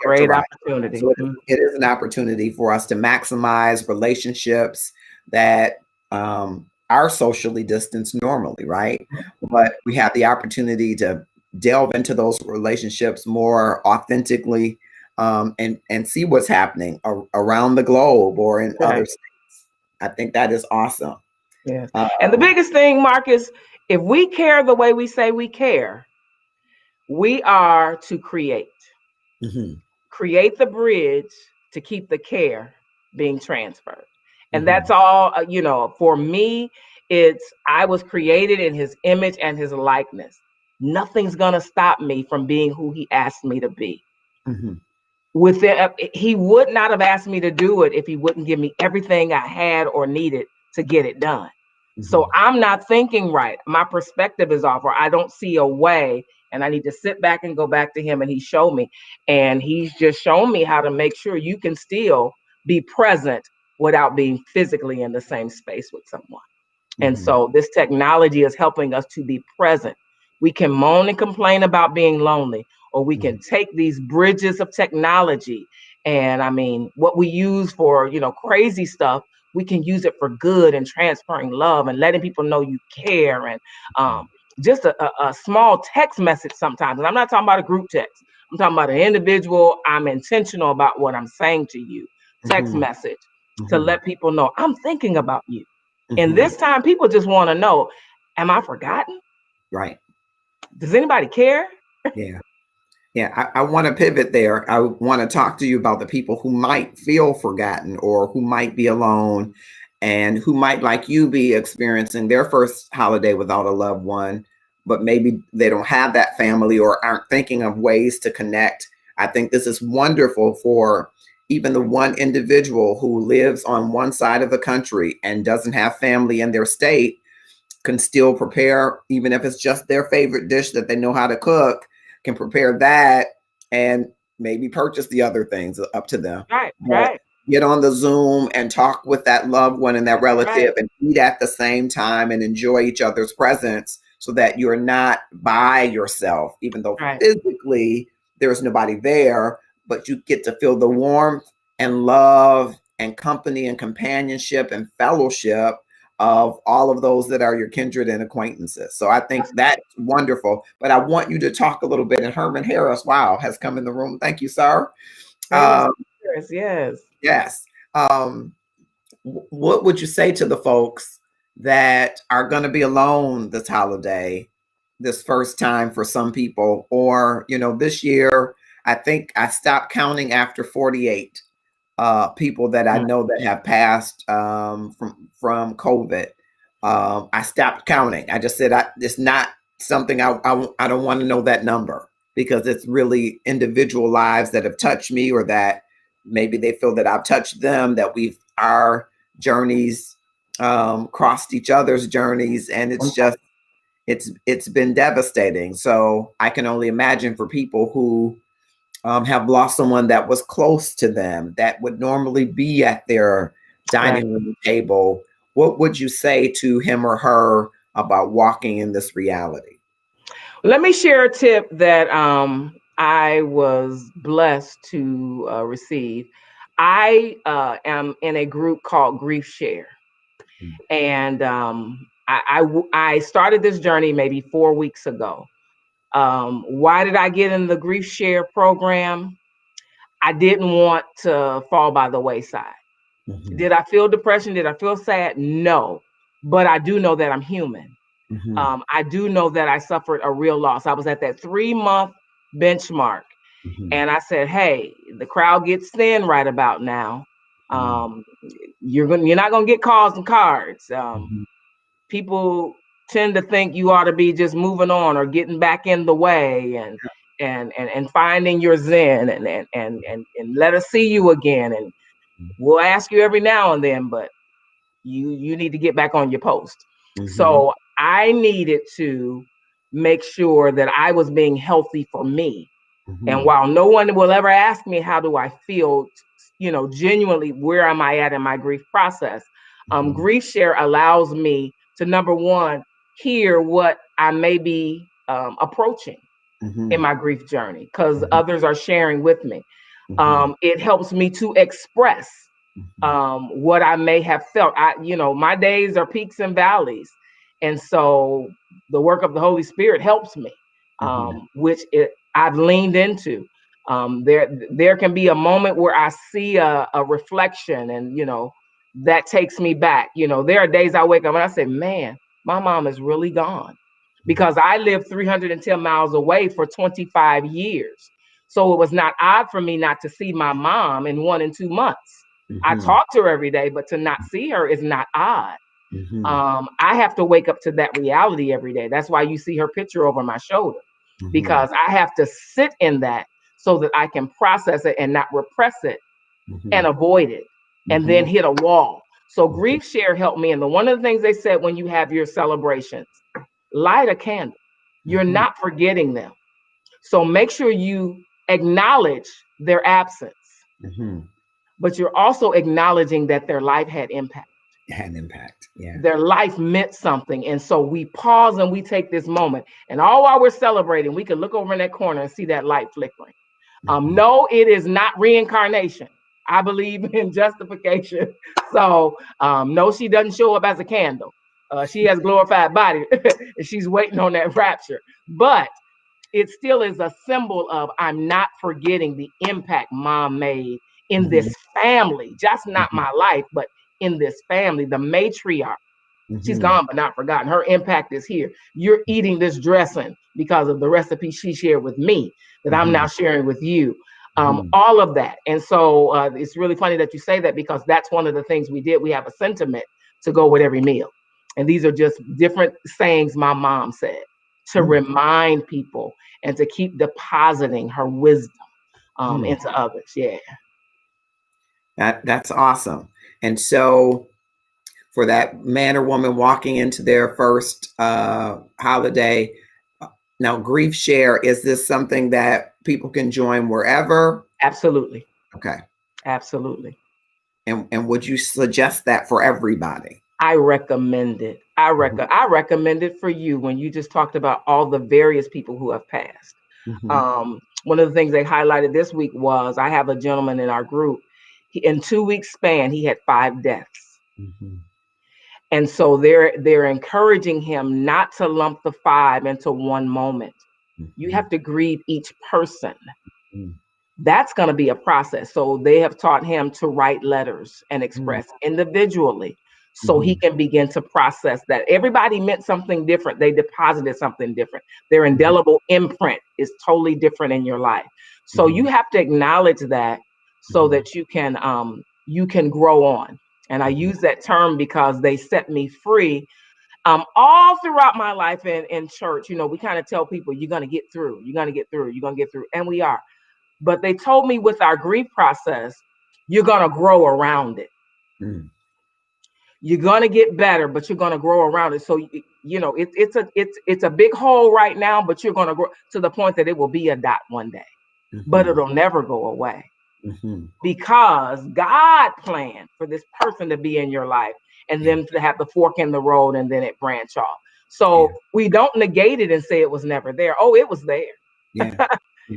Great opportunity. So it is an opportunity for us to maximize relationships that are socially distanced normally, right? But we have the opportunity to delve into those relationships more authentically, and see what's happening around the globe or in other states. I think that is awesome. Yeah. And the biggest thing, Marcus, if we care the way we say we care, we are to create. Create the bridge to keep the care being transferred. And that's all, for me, I was created in his image and his likeness. Nothing's going to stop me from being who he asked me to be. He would not have asked me to do it if he wouldn't give me everything I had or needed to get it done. So I'm not thinking right. My perspective is off, or I don't see a way, and I need to sit back and go back to him, and he showed me. And he's just shown me how to make sure you can still be present without being physically in the same space with someone. And so this technology is helping us to be present. We can moan and complain about being lonely, or we can take these bridges of technology. And I mean, what we use for, crazy stuff, we can use it for good and transferring love and letting people know you care. And just a small text message sometimes. And I'm not talking about a group text. I'm talking about an individual. I'm intentional about what I'm saying to you. Text message to let people know I'm thinking about you. And this time, people just want to know, am I forgotten? Right. Does anybody care? Yeah. Yeah. I want to pivot there. I want to talk to you about the people who might feel forgotten, or who might be alone, and who might, like you, be experiencing their first holiday without a loved one, but maybe they don't have that family or aren't thinking of ways to connect. I think this is wonderful for even the one individual who lives on one side of the country and doesn't have family in their state, can still prepare, even if it's just their favorite dish that they know how to cook, can prepare that and maybe purchase the other things, up to them. Right. Get on the Zoom and talk with that loved one and that relative and eat at the same time and enjoy each other's presence, so that you're not by yourself, even though physically there's nobody there, but you get to feel the warmth and love and company and companionship and fellowship of all of those that are your kindred and acquaintances. So I think that's wonderful. But I want you to talk a little bit. And Herman Harris, wow, has come in the room. Thank you, sir. Yes. Yes. what would you say to the folks that are going to be alone this holiday, this first time for some people, or, this year, I think I stopped counting after 48 people that I know that have passed from COVID. I stopped counting. I just said it's not something I don't want to know that number, because it's really individual lives that have touched me, or that maybe they feel that I've touched them, that our journeys crossed each other's journeys, and it's been devastating. So I can only imagine for people who have lost someone that was close to them, that would normally be at their dining room table. What would you say to him or her about walking in this reality? Let me share a tip that I was blessed to receive. I am in a group called Grief Share. And I started this journey maybe 4 weeks ago. Why did I get in the Grief Share program? I didn't want to fall by the wayside. Did I feel depression? Did I feel sad? No. But I do know that I'm human. I do know that I suffered a real loss. I was at that 3-month benchmark. And I said, hey, the crowd gets thin right about now. You're not gonna get calls and cards. People tend to think you ought to be just moving on or getting back in the way and finding your zen and let us see you again. And we'll ask you every now and then, but you need to get back on your post. So I needed to make sure that I was being healthy for me. And while no one will ever ask me, how do I feel, genuinely, where am I at in my grief process? Grief Share allows me to, number one, hear what I may be approaching in my grief journey, because others are sharing with me. It helps me to express what I may have felt. My days are peaks and valleys. And so the work of the Holy Spirit helps me, which I've leaned into. There can be a moment where I see a reflection, and, that takes me back. There are days I wake up and I say, man, my mom is really gone, because I lived 310 miles away for 25 years. So it was not odd for me not to see my mom in 1 and 2 months. I talk to her every day, but to not see her is not odd. I have to wake up to that reality every day. That's why you see her picture over my shoulder, because I have to sit in that so that I can process it and not repress it and avoid it and then hit a wall. So Grief Share helped me. And one of the things they said when you have your celebrations, light a candle. You're not forgetting them. So make sure you acknowledge their absence, but you're also acknowledging that their life had impact. Had impact. Yeah. Their life meant something. And so we pause and we take this moment. And all while we're celebrating, we can look over in that corner and see that light flickering. No, it is not reincarnation. I believe in justification. So no, she doesn't show up as a candle. She has glorified body and she's waiting on that rapture. But it still is a symbol of, I'm not forgetting the impact mom made in this family, just not my life, but in this family, the matriarch. She's gone, but not forgotten. Her impact is here. You're eating this dressing because of the recipe she shared with me that I'm now sharing with you. All of that. And so it's really funny that you say that, because that's one of the things we did. We have a sentiment to go with every meal. And these are just different sayings my mom said to remind people and to keep depositing her wisdom into others. Yeah. That's awesome. And so for that man or woman walking into their first holiday, now Grief Share, is this something that people can join wherever? Absolutely. Okay. Absolutely. And would you suggest that for everybody? I recommend it. I recommend it for you when you just talked about all the various people who have passed. One of the things they highlighted this week was, I have a gentleman in our group. In 2 weeks span, he had 5 deaths. And so they're encouraging him not to lump the 5 into one moment. You have to grieve each person. That's going to be a process. So they have taught him to write letters and express individually, so he can begin to process that. Everybody meant something different. They deposited something different. Their indelible imprint is totally different in your life. So you have to acknowledge that, so that you can grow on. And I use that term because they set me free. All throughout my life in church, we kind of tell people, you're going to get through, you're going to get through, you're going to get through. And we are. But they told me with our grief process, you're going to grow around it. You're going to get better, but you're going to grow around it. So, it's a big hole right now, but you're going to grow to the point that it will be a dot one day, but it'll never go away, because God planned for this person to be in your life and then to have the fork in the road and then it branch off. So we don't negate it and say it was never there. Oh, it was there. Yeah.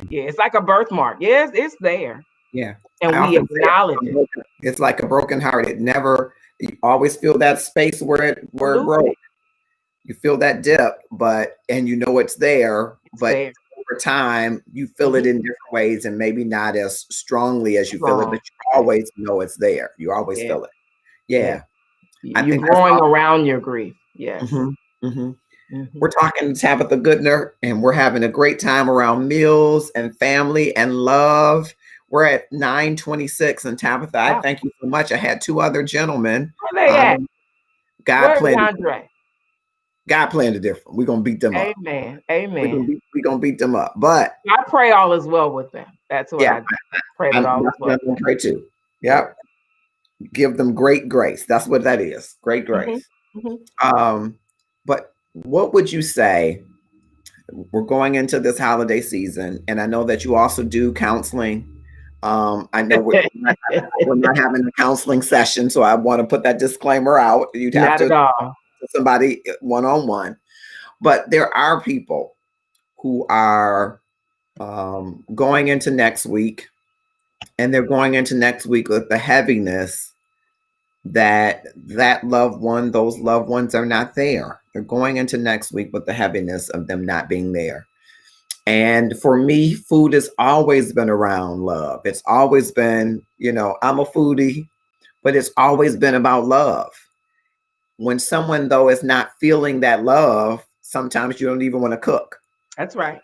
Yeah, it's like a birthmark. Yes, it's there. Yeah. And we acknowledge it. It's like a broken heart. You always feel that space where it broke. You feel that dip, and you know it's there, but over time you feel it in different ways, and maybe not as strongly as you feel it, but you always know it's there. You always feel it. Yeah. You're growing around your grief. Yes. We're talking to Tabitha Goodner, and we're having a great time around meals and family and love. We're at 9:26, and Tabitha, I thank you so much. I had two other gentlemen. Where they at? God planned it different. We're gonna beat them up. Amen. We're gonna beat them up. But I pray all is well with them. That's what I pray that all is well. I'm gonna pray too. Yep. Give them great grace. That's what that is. Great grace. But what would you say? We're going into this holiday season, and I know that you also do counseling. I know we're not having a counseling session, so I want to put that disclaimer out. You'd have to somebody one-on-one. But there are people who are going into next week, and they're going into next week with the heaviness that those loved ones are not there. They're going into next week with the heaviness of them not being there. And for me, food has always been around love. It's always been, I'm a foodie, but it's always been about love. When someone, though, is not feeling that love, sometimes you don't even want to cook. That's right.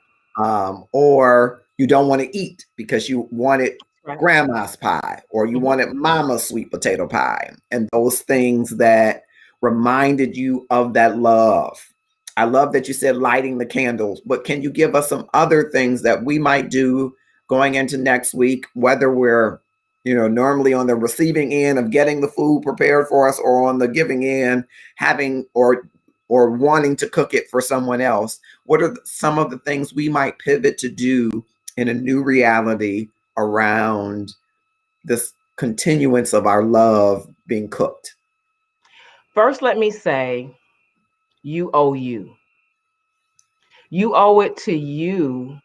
Or you don't want to eat because you wanted grandma's pie, or you wanted mama's sweet potato pie, and those things that reminded you of that love. I love that you said lighting the candles, but can you give us some other things that we might do going into next week, whether we're, normally on the receiving end of getting the food prepared for us, or on the giving end, having or wanting to cook it for someone else? What are some of the things we might pivot to do in a new reality around this continuance of our love being cooked? First, let me say, you owe you. You owe it to you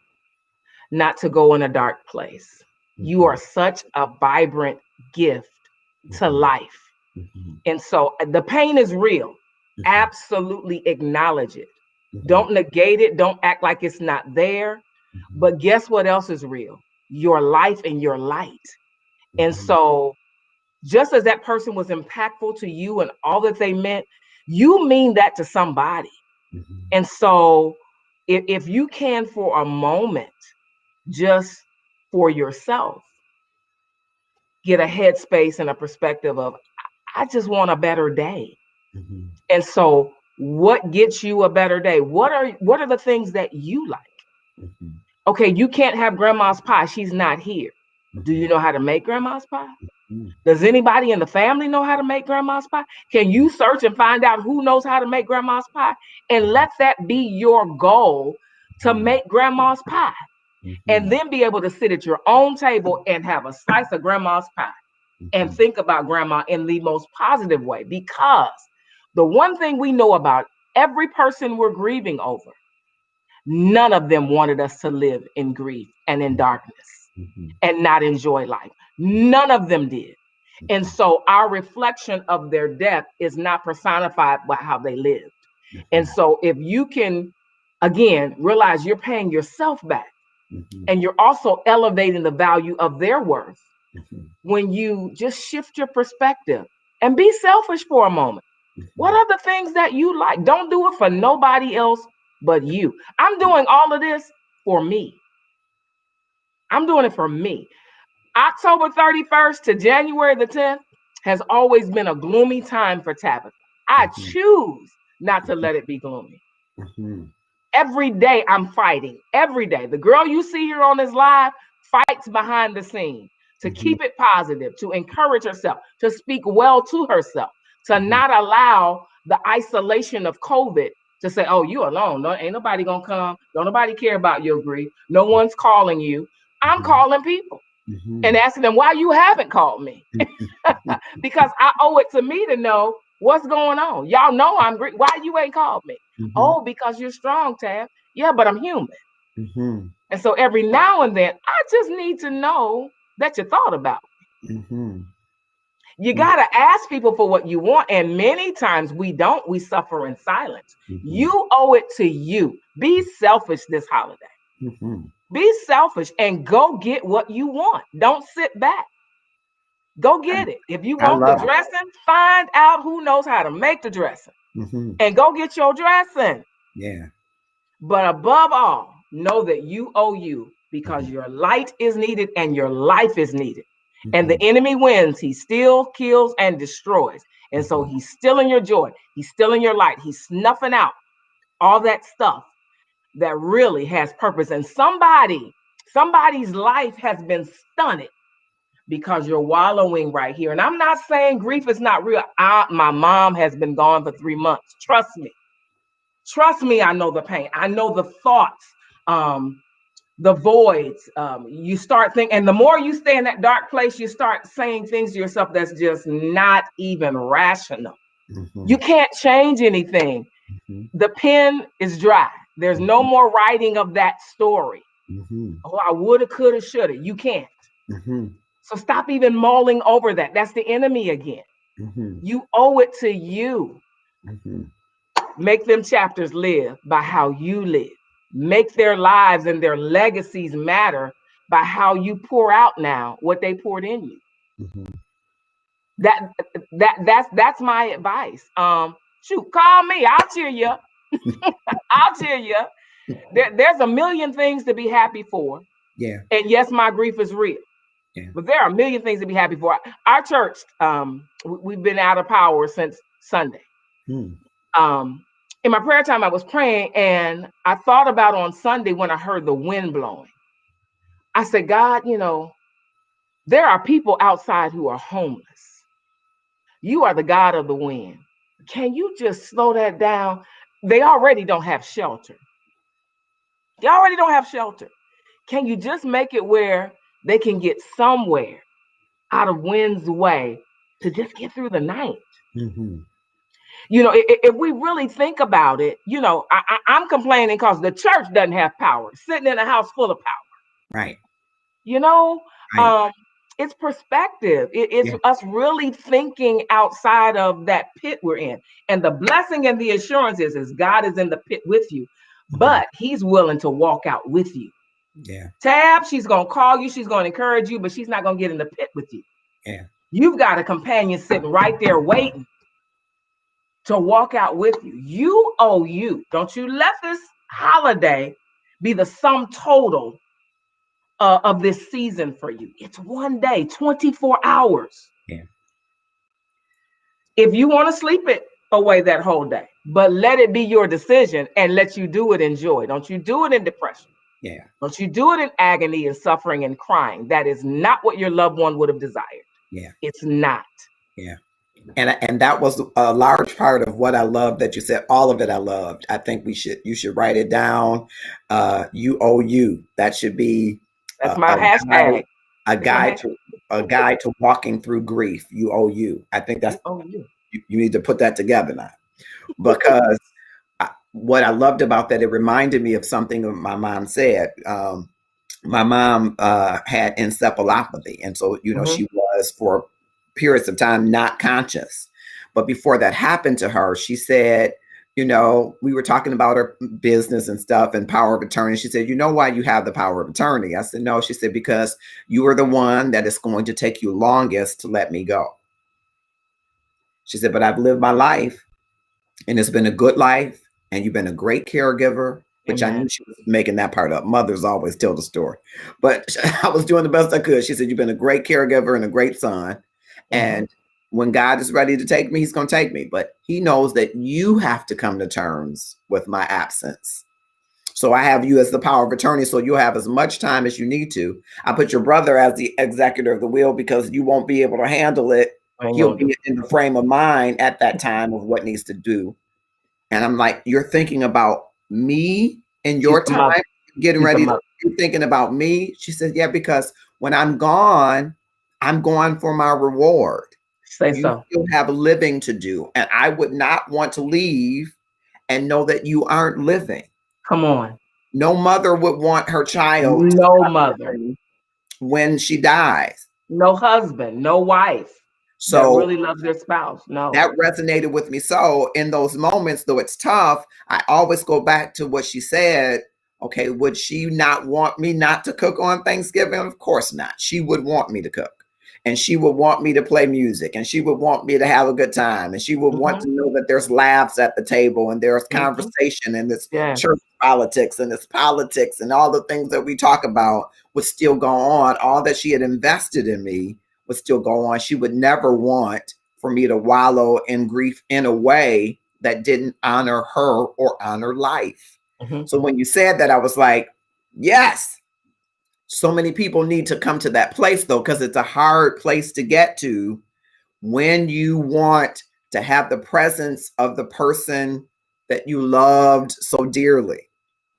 not to go in a dark place. You are such a vibrant gift to life. And so the pain is real. Absolutely acknowledge it. Don't negate it. Don't act like it's not there. But guess what else is real? Your life and your light. And so just as that person was impactful to you and all that they meant, you mean that to somebody. And so if you can, for a moment, just for yourself, get a headspace and a perspective of, I just want a better day. And so what gets you a better day? What are the things that you like? Okay, you can't have grandma's pie. She's not here. Do you know how to make grandma's pie? Does anybody in the family know how to make grandma's pie? Can you search and find out who knows how to make grandma's pie? And let that be your goal, to make grandma's pie. And then be able to sit at your own table and have a slice of grandma's pie and think about grandma in the most positive way. Because the one thing we know about every person we're grieving over, none of them wanted us to live in grief and in darkness and not enjoy life. None of them did. And so our reflection of their death is not personified by how they lived. And so if you can, again, realize you're paying yourself back And you're also elevating the value of their worth when you just shift your perspective and be selfish for a moment. What are the things that you like? Don't do it for nobody else but you. I'm doing all of this for me. I'm doing it for me. October 31st to January the 10th has always been a gloomy time for Tabitha. I choose not to let it be gloomy. Every day I'm fighting. Every day. The girl you see here on this live fights behind the scene to keep it positive, to encourage herself, to speak well to herself, to not allow the isolation of COVID to say, oh, you alone. No, ain't nobody gonna come. Don't nobody care about your grief. No one's calling you. I'm calling people and asking them why you haven't called me. Because I owe it to me to know what's going on. Y'all know I'm grief. Why you ain't called me? Oh, because you're strong, Tab. Yeah, but I'm human. And so every now and then, I just need to know that you thought about me. You got to ask people for what you want. And many times we don't. We suffer in silence. You owe it to you. Be selfish this holiday. Be selfish and go get what you want. Don't sit back. Go get it. If you want the dressing, find out who knows how to make the dressing and go get your dressing. Yeah. But above all, know that you owe you because your light is needed and your life is needed. And the enemy wins. He steals, kills, and destroys. And so he's stealing your joy. He's stealing your light. He's snuffing out all that stuff that really has purpose. And somebody's life has been stunted because you're wallowing right here. And I'm not saying grief is not real. My mom has been gone for 3 months. Trust me. Trust me, I know the pain. I know the thoughts, the voids. You start thinking, and the more you stay in that dark place, you start saying things to yourself that's just not even rational. You can't change anything. The pen is dry. There's no more writing of that story. Oh, I woulda, coulda, shoulda. You can't. So stop even mulling over that. That's the enemy again. You owe it to you. Make them chapters live by how you live. Make their lives and their legacies matter by how you pour out now what they poured in you. That's my advice. Shoot, call me. I'll cheer you. I'll cheer you. There's a million things to be happy for. Yeah. And yes, my grief is real. Yeah. But there are a million things to be happy for. Our church, we've been out of power since Sunday. In my prayer time, I was praying and I thought about on Sunday when I heard the wind blowing. I said, God, you know, there are people outside who are homeless. You are the God of the wind. Can you just slow that down? They already don't have shelter. They already don't have shelter. Can you just make it where they can get somewhere out of wind's way to just get through the night? You know, if we really think about it, you know, I'm complaining because the church doesn't have power, sitting in a house full of power. Right. You know, it's perspective. It's us really thinking outside of that pit we're in. And the blessing and the assurance is God is in the pit with you, but he's willing to walk out with you. Yeah. Tab, she's going to call you. She's going to encourage you, but she's not going to get in the pit with you. Yeah. You've got a companion sitting right there waiting to walk out with you. You owe you. Don't you let this holiday be the sum total of this season for you. It's one day, 24 hours. Yeah. If you want to sleep it away that whole day, but let it be your decision and let you do it in joy. Don't you do it in depression. Yeah. Don't you do it in agony and suffering and crying. That is not what your loved one would have desired. Yeah. It's not. Yeah. And that was a large part of what I loved that you said. All of it I loved. I think you should write it down. You owe you. That should be that's my hashtag. A guide to walking through grief. You owe you. I think that's you need to put that together now, because what I loved about that, it reminded me of something that my mom said. My mom had encephalopathy, and so she was for periods of time not conscious. But before that happened to her, she said, we were talking about her business and stuff and power of attorney. She said, you know why you have the power of attorney? I said, no. She said, because you are the one that is going to take you longest to let me go. She said, but I've lived my life and it's been a good life and you've been a great caregiver, which I knew she was making that part up. Mothers always tell the story, but I was doing the best I could. She said, you've been a great caregiver and a great son. And when God is ready to take me, he's going to take me. But he knows that you have to come to terms with my absence. So I have you as the power of attorney. So you'll have as much time as you need to. I put your brother as the executor of the will because you won't be able to handle it. He'll be in the frame of mind at that time of what needs to do. And I'm like, you're thinking about me and your time, getting ready. You're thinking about me. She said, yeah, because when I'm gone for my reward. You still have living to do. And I would not want to leave and know that you aren't living. Come on. No mother would want her child. No mother. When she dies. No husband, no wife. So that really loves their spouse. No. That resonated with me. So in those moments, though it's tough, I always go back to what she said. Okay, would she not want me not to cook on Thanksgiving? Of course not. She would want me to cook. And she would want me to play music, and she would want me to have a good time, and she would want to know that there's laughs at the table and there's conversation and this church politics and this politics and all the things that we talk about would still go on. All that she had invested in me would still go on. She would never want for me to wallow in grief in a way that didn't honor her or honor life. So when you said that, I was like, yes. So many people need to come to that place, though, because it's a hard place to get to when you want to have the presence of the person that you loved so dearly.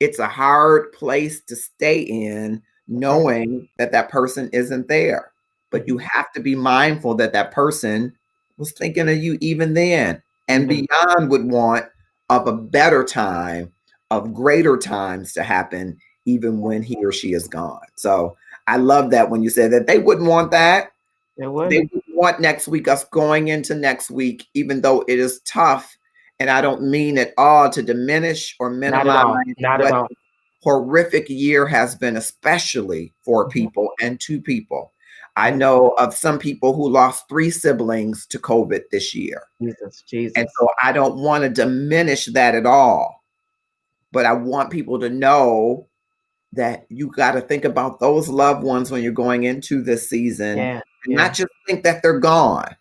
It's a hard place to stay in, knowing that that person isn't there. But you have to be mindful that that person was thinking of you even then and beyond would want of a better time, of greater times to happen even when he or she is gone. So I love that when you said that they wouldn't want that. They wouldn't want next week, us going into next week, even though it is tough. And I don't mean at all to diminish or minimize what horrific year has been, especially for people and to people. I know of some people who lost 3 siblings to COVID this year. Jesus. And so I don't want to diminish that at all. But I want people to know that you got to think about those loved ones when you're going into this season, and not just think that they're gone,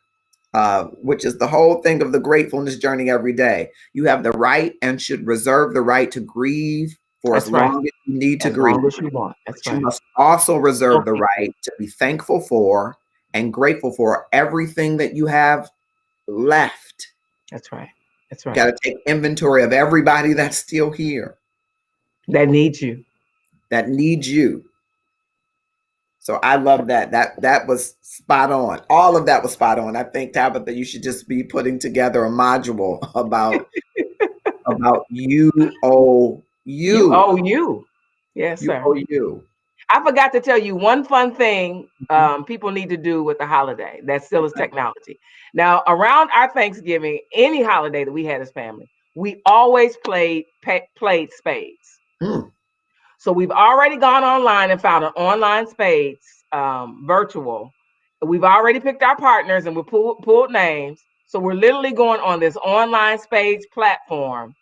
which is the whole thing of the gratefulness journey every day. You have the right and should reserve the right to grieve for as long as you need to grieve. As long as you want. You must also reserve the right to be thankful for and grateful for everything that you have left. That's right. You got to take inventory of everybody that's still here. That needs you. So I love that. That was spot on. All of that was spot on. I think, Tabitha, you should just be putting together a module about you owe you. You owe you. Yes, sir. You owe you. I forgot to tell you one fun thing people need to do with the holiday that still is technology. Now, around our Thanksgiving, any holiday that we had as family, we always played spades. So we've already gone online and found an online spades virtual. We've already picked our partners and we pulled names. So we're literally going on this online spades platform,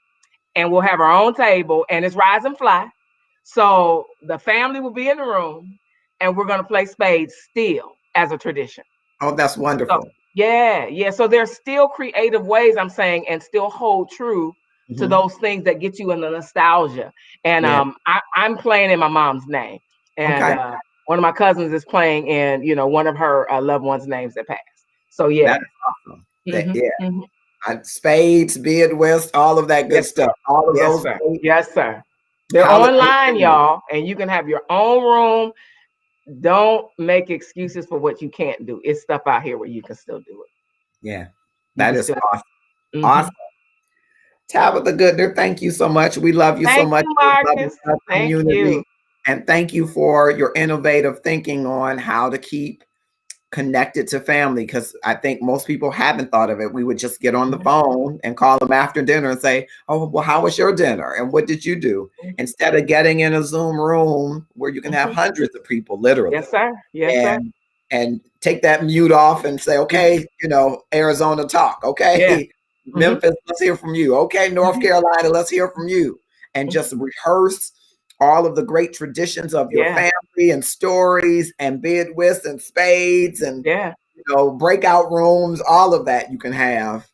and we'll have our own table, and it's Rise and Fly. So the family will be in the room, and we're going to play spades still as a tradition. Oh, that's wonderful. So, yeah. So there's still creative ways, I'm saying, and still hold true to those things that get you in the nostalgia. And I'm playing in my mom's name, and one of my cousins is playing in, one of her loved ones' names that passed. So that's awesome. Spades, bid, whist, all of that good stuff. All of those. Sir. Yes, sir. They're online, y'all, and you can have your own room. Don't make excuses for what you can't do. It's stuff out here where you can still do it. Yeah, that is awesome. Awesome. Tabitha Goodner, thank you so much. We love you so much. Marcus. Thank you. And thank you for your innovative thinking on how to keep connected to family, because I think most people haven't thought of it. We would just get on the phone and call them after dinner and say, oh, well, how was your dinner? And what did you do? Instead of getting in a Zoom room where you can have hundreds of people, literally. Yes, sir. Yes, sir. And take that mute off and say, okay, Arizona talk. Okay, Memphis, let's hear from you. Okay, North Carolina, let's hear from you. And just rehearse all of the great traditions of your family and stories and bid whist and spades and breakout rooms, all of that you can have.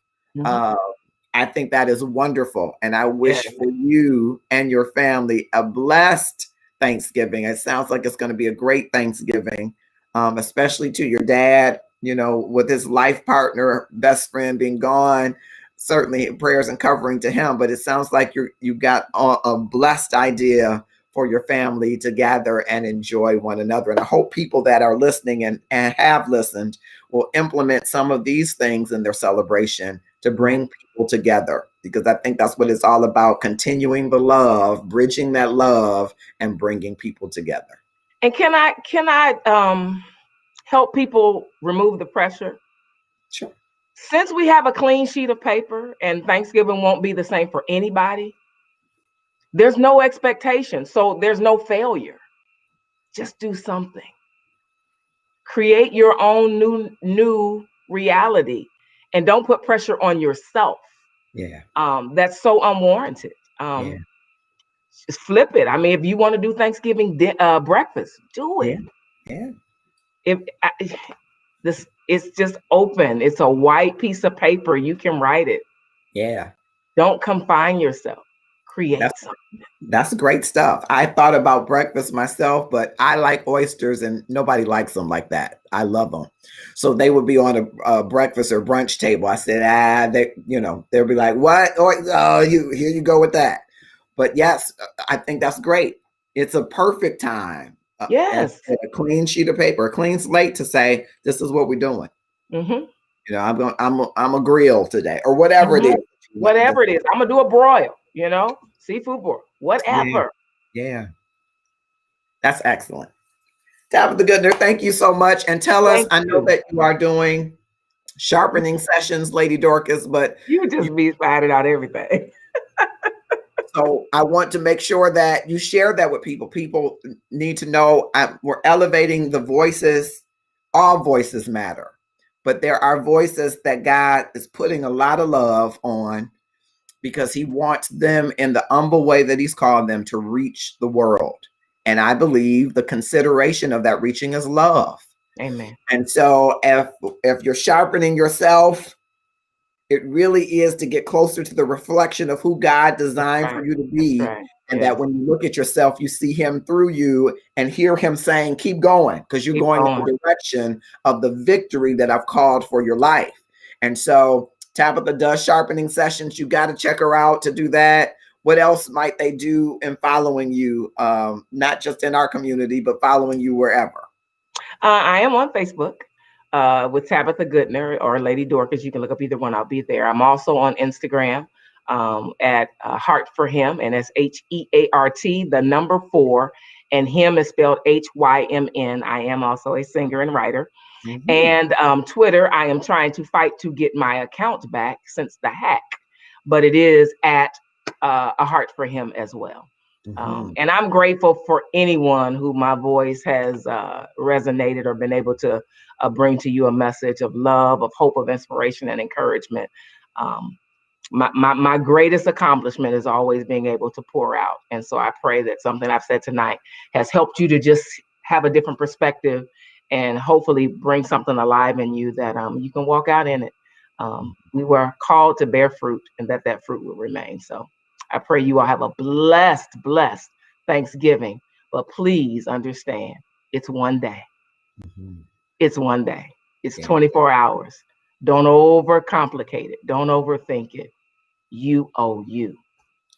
I think that is wonderful. And I wish for you and your family a blessed Thanksgiving. It sounds like it's going to be a great Thanksgiving, especially to your dad, with his life partner, best friend being gone. Certainly prayers and covering to him, but it sounds like you got a blessed idea for your family to gather and enjoy one another. And I hope people that are listening and have listened will implement some of these things in their celebration to bring people together, because I think that's what it's all about, continuing the love, bridging that love, and bringing people together. And can I help people remove the pressure? Sure. Since we have a clean sheet of paper and Thanksgiving won't be the same for anybody, there's no expectation. So there's no failure. Just do something. Create your own new reality, and don't put pressure on yourself. Yeah. That's so unwarranted. Just flip it. I mean, if you want to do Thanksgiving breakfast, do it. Yeah. It's just open. It's a white piece of paper. You can write it. Yeah. Don't confine yourself. Create something. That's great stuff. I thought about breakfast myself, but I like oysters and nobody likes them like that. I love them. So they would be on a breakfast or brunch table. I said, they'll be like, what? Oh, here you go with that. But yes, I think that's great. It's a perfect time. Yes. And a clean sheet of paper, a clean slate to say, this is what we're doing. I'm a grill today or whatever it is. Whatever it is. I'm going to do a broil, seafood broil, whatever. Yeah. That's excellent. Tabitha Goodner, thank you so much. And tell us, I know that you are doing sharpening sessions, Lady Dorcas, but you just be finding out everything. So I want to make sure that you share that with people. People need to know we're elevating the voices. All voices matter, but there are voices that God is putting a lot of love on, because he wants them in the humble way that he's called them to reach the world. And I believe the consideration of that reaching is love. Amen. And so if you're sharpening yourself, it really is to get closer to the reflection of who God designed for you to be. And that when you look at yourself, you see him through you and hear him saying, keep going, because you're going in the direction of the victory that I've called for your life. And so Tabitha does sharpening sessions. You got to check her out to do that. What else might they do in following you? Not just in our community, but following you wherever. I am on Facebook with Tabitha Goodner or Lady Dorcas. You can look up either one. I'll be there. I'm also on Instagram at Heart for Him, and it's HEART, the number 4, and him is spelled HYMN. I am also a singer and writer. And Twitter, I am trying to fight to get my account back since the hack, but it is at A Heart for Him as well. And I'm grateful for anyone who my voice has resonated or been able to bring to you a message of love, of hope, of inspiration, and encouragement. My greatest accomplishment is always being able to pour out. And so I pray that something I've said tonight has helped you to just have a different perspective and hopefully bring something alive in you that you can walk out in it. We were called to bear fruit, and that fruit will remain. So I pray you all have a blessed Thanksgiving, but please understand it's one day. It's one day. It's 24 hours. Don't overcomplicate it. Don't overthink it. You owe you.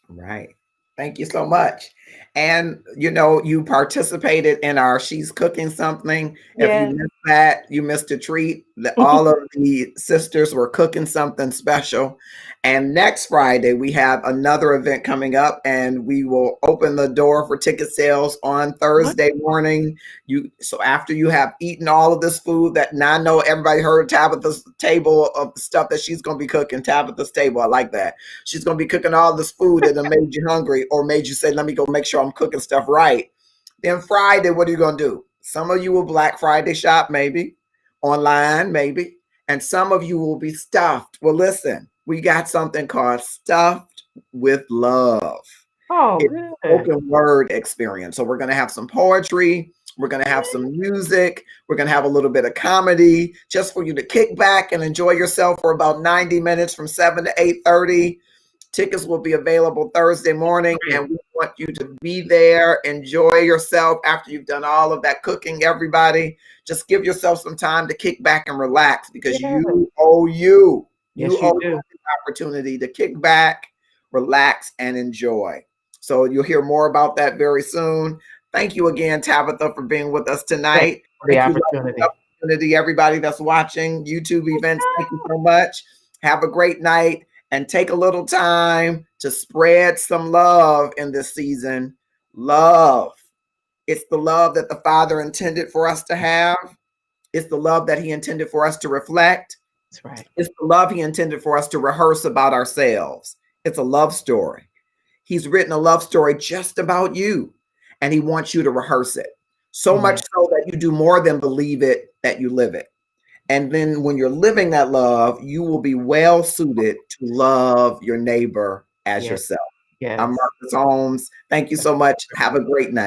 Right. Thank you so much. And you participated in our She's Cooking Something. If you Yeah. missed that, you missed a treat. All of the sisters were cooking something special. And next Friday, we have another event coming up, and we will open the door for ticket sales on Thursday morning. So after you have eaten all of this food that now I know everybody heard Tabitha's table of the stuff that she's going to be cooking. Tabitha's table, I like that. She's going to be cooking all this food that made you hungry or made you say, let me go make sure I'm cooking stuff right. Then Friday, what are you going to do? Some of you will Black Friday shop, maybe online, maybe. And some of you will be stuffed. Well, listen, we got something called Stuffed with Love. Oh, It's good. a spoken word experience. So we're going to have some poetry. We're going to have some music. We're going to have a little bit of comedy just for you to kick back and enjoy yourself for about 90 minutes from 7 to 8:30. Tickets will be available Thursday morning, and we want you to be there, enjoy yourself after you've done all of that cooking, everybody. Just give yourself some time to kick back and relax because you owe Yes, you you owe do. the opportunity to kick back, relax, and enjoy. So you'll hear more about that very soon. Thank you again, Tabitha, for being with us Thank tonight. you for the Thank you, opportunity. everybody that's watching YouTube events. Thank you so much. Have a great night and take a little time to spread some love in this season. Love. It's the love that the Father intended for us to have. It's the love that He intended for us to reflect. That's right. It's the love He intended for us to rehearse about ourselves. It's a love story. He's written a love story just about you, and He wants you to rehearse it. So much so that you do more than believe it, that you live it. And then when you're living that love, you will be well suited to love your neighbor as yourself. Yes. I'm Marcus Holmes. Thank you so much. Have a great night.